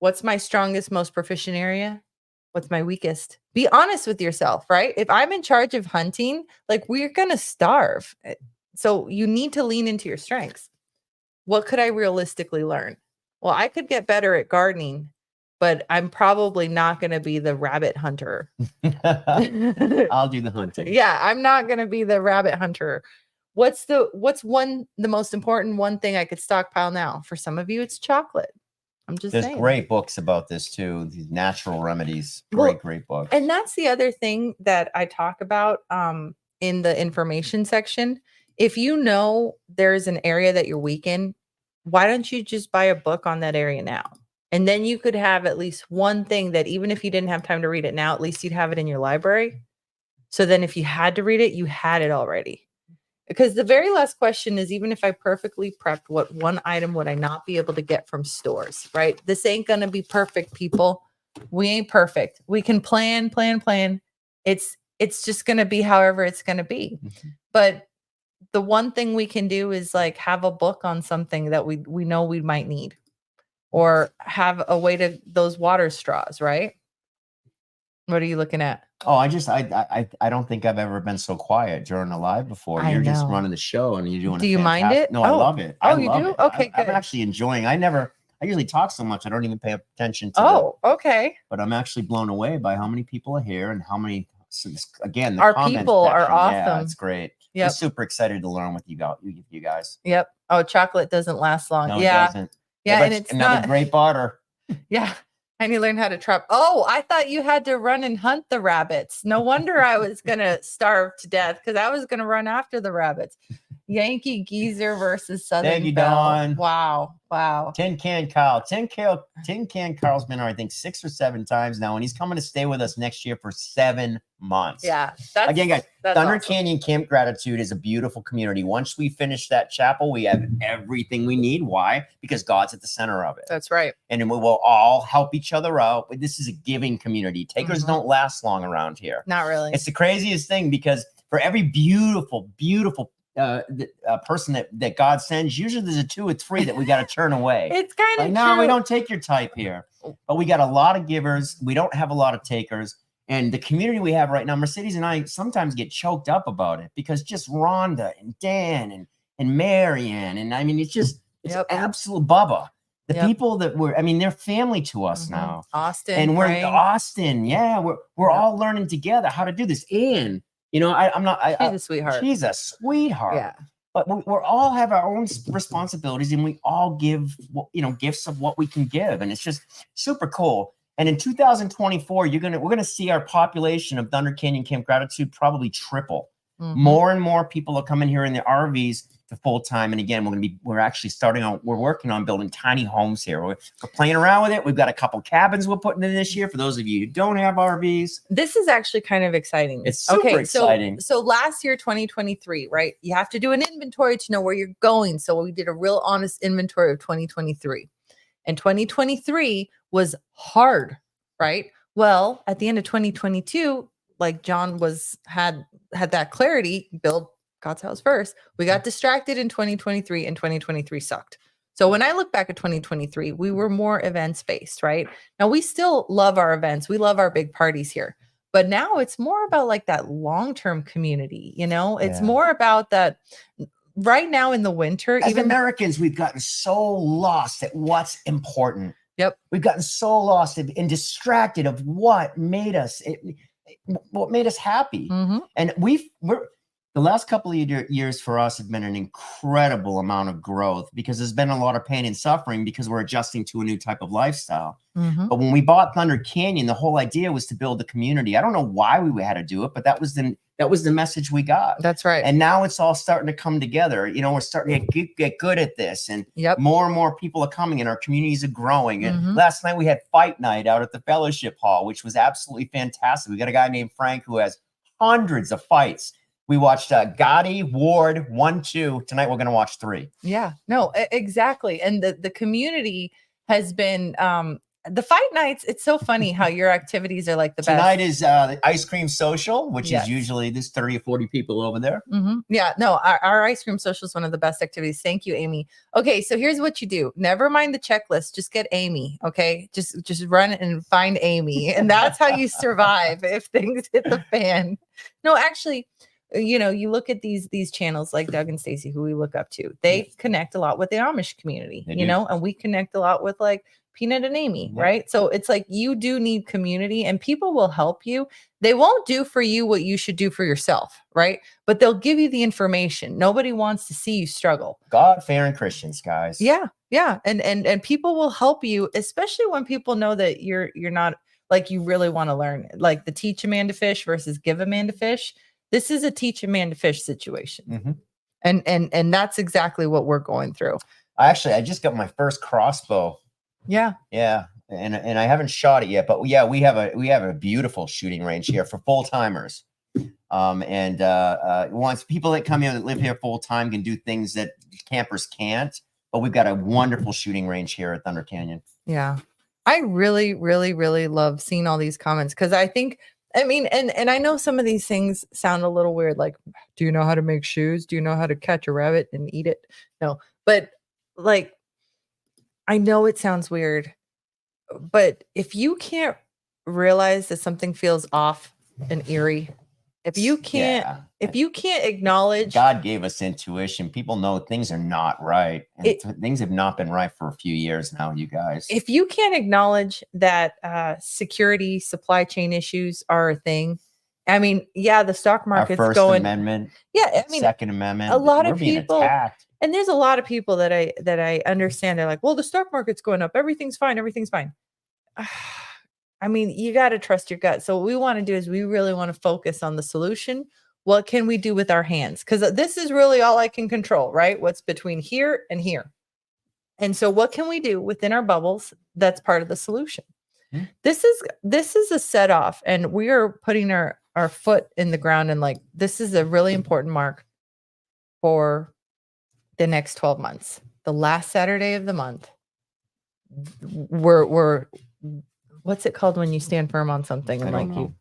What's my strongest, most proficient area? What's my weakest? Be honest with yourself, right? If I'm in charge of hunting, like, we're going to starve. So you need to lean into your strengths. What could I realistically learn? Well, I could get better at gardening, but I'm probably not going to be the rabbit hunter. I'll do the hunting. Yeah, I'm not going to be the rabbit hunter. What's the most important one thing I could stockpile now? For some of you, it's chocolate. I'm just saying. There's great books about this too. These natural remedies. Great books. And that's the other thing that I talk about in the information section. If you know there's an area that you're weak in, why don't you just buy a book on that area now? And then you could have at least one thing that, even if you didn't have time to read it now, at least you'd have it in your library. So then if you had to read it, you had it already. Because the very last question is, even if I perfectly prepped, what one item would I not be able to get from stores, right? This ain't going to be perfect, people. We ain't perfect. We can plan. It's just going to be however it's going to be. Mm-hmm. But the one thing we can do is like have a book on something that we know we might need, or have a way to those water straws, right? What are you looking at? Oh, I don't think I've ever been so quiet during a live before. You're just running the show and you're doing. Do you mind it? No, I love it. Oh, you do? Okay, good. I'm actually enjoying. I usually talk so much I don't even pay attention to. Oh, okay. But I'm actually blown away by how many people are here and how many. Again, our people are awesome. Yeah, it's great. Yep. I'm super excited to learn with you guys. Yep. Oh, chocolate doesn't last long. No, yeah. It doesn't. Yeah, and it's another great barter. Yeah. I need to learn how to trap. Oh, I thought you had to run and hunt the rabbits. No wonder I was going to starve to death, because I was going to run after the rabbits. Yankee Geezer versus Southern Thank you, Belle. Dawn. Wow. Tin Can Carl. Tin Can Carl's been here, I think, 6 or 7 times now, and he's coming to stay with us next year for 7 months. Yeah. Again, guys, Thunder awesome. Canyon Camp Gratitude is a beautiful community. Once we finish that chapel, we have everything we need. Why? Because God's at the center of it. That's right. And then we will all help each other out. This is a giving community. Takers don't last long around here. Not really. It's the craziest thing, because for every beautiful person that God sends, usually there's a 2 or 3 that we got to turn away. It's kind of no, we don't take your type here. But we got a lot of givers. We don't have a lot of takers. And the community we have right now, Mercedes and I sometimes get choked up about it, because just Rhonda and Dan and Marianne, and I mean, it's absolute Bubba. The people that they're family to us now. Austin. And we're Frank. Austin. Yeah, we're all learning together how to do this. And she's a sweetheart. She's a sweetheart. Yeah. But we all have our own responsibilities, and we all give, gifts of what we can give. And it's just super cool. And in 2024, we're gonna see our population of Thunder Canyon Camp Gratitude probably triple. More and more people are coming here in their RVs to full time. And again, we're actually we're working on building tiny homes here. We're playing around with it. We've got a couple cabins we're putting in this year for those of you who don't have RVs. This is actually kind of exciting. It's super exciting. So last year, 2023, right? You have to do an inventory to know where you're going. So we did a real honest inventory of 2023. And 2023 was hard, right? Well, at the end of 2022, like John had that clarity, build God's house first. We got distracted in 2023 and 2023 sucked. So when I look back at 2023, we were more events based, right? Now we still love our events. We love our big parties here. But now it's more about like that long-term community, It's more about that right now in the winter. As Americans, we've gotten so lost at what's important. Yep. We've gotten so lost and distracted of what made us happy. And the last couple of years for us have been an incredible amount of growth because there's been a lot of pain and suffering because we're adjusting to a new type of lifestyle. But when we bought Thunder Canyon, the whole idea was to build a community. I don't know why we had to do it, but that was the message we got. That's right. And now it's all starting to come together. We're starting to get good at this, and more and more people are coming, and our communities are growing. And last night we had fight night out at the Fellowship Hall, which was absolutely fantastic. We got a guy named Frank who has hundreds of fights. We watched Gotti, Ward, 1, 2. Tonight we're going to watch 3. Yeah, no, exactly. And the community has been the fight nights. It's so funny how your activities are like the best. Tonight is the ice cream social, which is usually there's 30 or 40 people over there. Yeah, no, our ice cream social is one of the best activities. Thank you, Amy. Okay, so here's what you do. Never mind the checklist. Just get Amy. Okay, just run and find Amy, and that's how you survive if things hit the fan. No, actually. You look at these channels like Doug and Stacy, who we look up to. They connect a lot with the Amish community, and we connect a lot with like Peanut and Amy, right? So it's like you do need community, and people will help you. They won't do for you what you should do for yourself, right? But they'll give you the information. Nobody wants to see you struggle. God-fearing Christians, guys. Yeah, and people will help you, especially when people know that you're not like you really want to learn, like the teach a man to fish versus give a man to fish. This is a teach a man to fish situation. And that's exactly what we're going through. I just got my first crossbow. Yeah. And I haven't shot it yet, but we have a beautiful shooting range here for full timers. Once people that come here that live here full time can do things that campers can't, but we've got a wonderful shooting range here at Thunder Canyon. Yeah. I really, really, really love seeing all these comments because and I know some of these things sound a little weird, like, do you know how to make shoes? Do you know how to catch a rabbit and eat it? No, but like, I know it sounds weird, but if you can't realize that something feels off and eerie, if you can't acknowledge God gave us intuition, people know things are not right. And things have not been right for a few years now, you guys. If you can't acknowledge that security, supply chain issues are a thing. The stock market's Our First Amendment. Yeah, Second Amendment. A lot of people attacked. And there's a lot of people that I understand. They're like, well, the stock market's going up. Everything's fine. You got to trust your gut. So what we want to do is we really want to focus on the solution. What can we do with our hands? Because this is really all I can control, right? What's between here and here. And so what can we do within our bubbles that's part of the solution? This is a set off, and we are putting our foot in the ground, and like this is a really important mark for the next 12 months. The last Saturday of the month, we're what's it called when you stand firm on something and like you?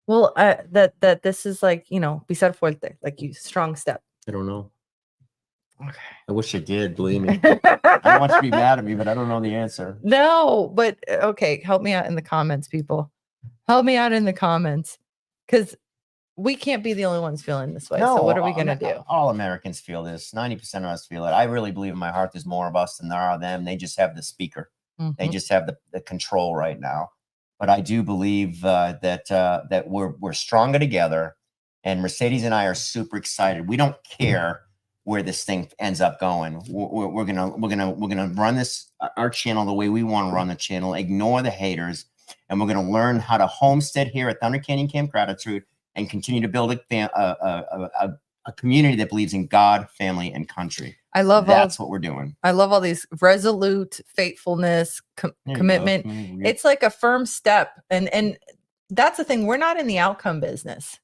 Well, that this is like, pisar fuerte, like you strong step. I don't know. Okay. I wish I did, believe me. I don't want you to be mad at me, but I don't know the answer. No, but okay, help me out in the comments, people. Help me out in the comments, because we can't be the only ones feeling this way. No, so what are we going to do? All Americans feel this. 90% of us feel it. I really believe in my heart there's more of us than there are them. They just have the speaker. They just have the control right now. But I do believe that we're stronger together, and Mercedes and I are super excited. We don't care where this thing ends up going. We're gonna run our channel the way we want to run the channel. Ignore the haters, and we're gonna learn how to homestead here at Thunder Canyon Camp Gratitude. and continue to build a community that believes in God, family, and country. I love that's what we're doing. I love all these resolute faithfulness, commitment. It's like a firm step. And that's the thing. We're not in the outcome business.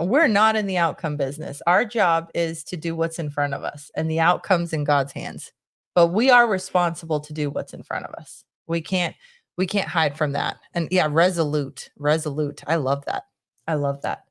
We're not in the outcome business. Our job is to do what's in front of us, and the outcome's in God's hands. But we are responsible to do what's in front of us. We can't hide from that. And yeah, resolute. I love that. I love that.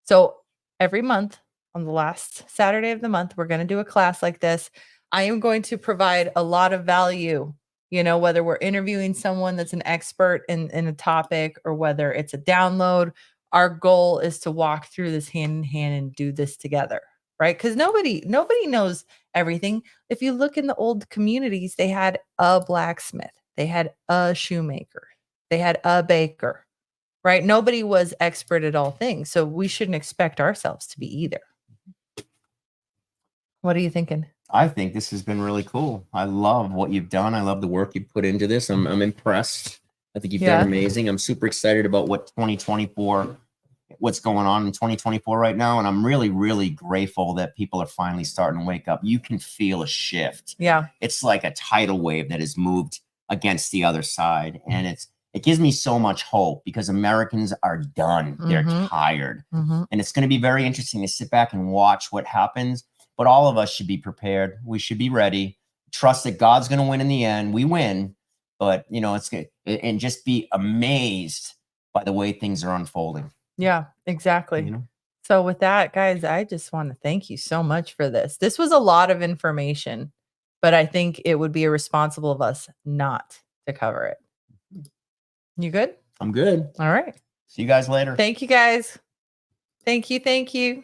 So every month on the last Saturday of the month, we're going to do a class like this. I am going to provide a lot of value, whether we're interviewing someone that's an expert in a topic or whether it's a download. Our goal is to walk through this hand in hand and do this together, right? Because nobody knows everything. If you look in the old communities, they had a blacksmith, they had a shoemaker, they had a baker, right? Nobody was expert at all things. So we shouldn't expect ourselves to be either. What are you thinking? I think this has been really cool. I love what you've done. I love the work you put into this. I'm impressed. I think you've done amazing. I'm super excited about what's going on in 2024 right now. And I'm really, really grateful that people are finally starting to wake up. You can feel a shift. Yeah. It's like a tidal wave that has moved against the other side. And it gives me so much hope because Americans are done. They're tired. And it's going to be very interesting to sit back and watch what happens. But all of us should be prepared. We should be ready. Trust that God's going to win in the end. We win. But, it's good. And just be amazed by the way things are unfolding. Yeah, exactly. So with that, guys, I just want to thank you so much for this. This was a lot of information, but I think it would be irresponsible of us not to cover it. You good? I'm good. All right. See you guys later. Thank you, guys. Thank you. Thank you.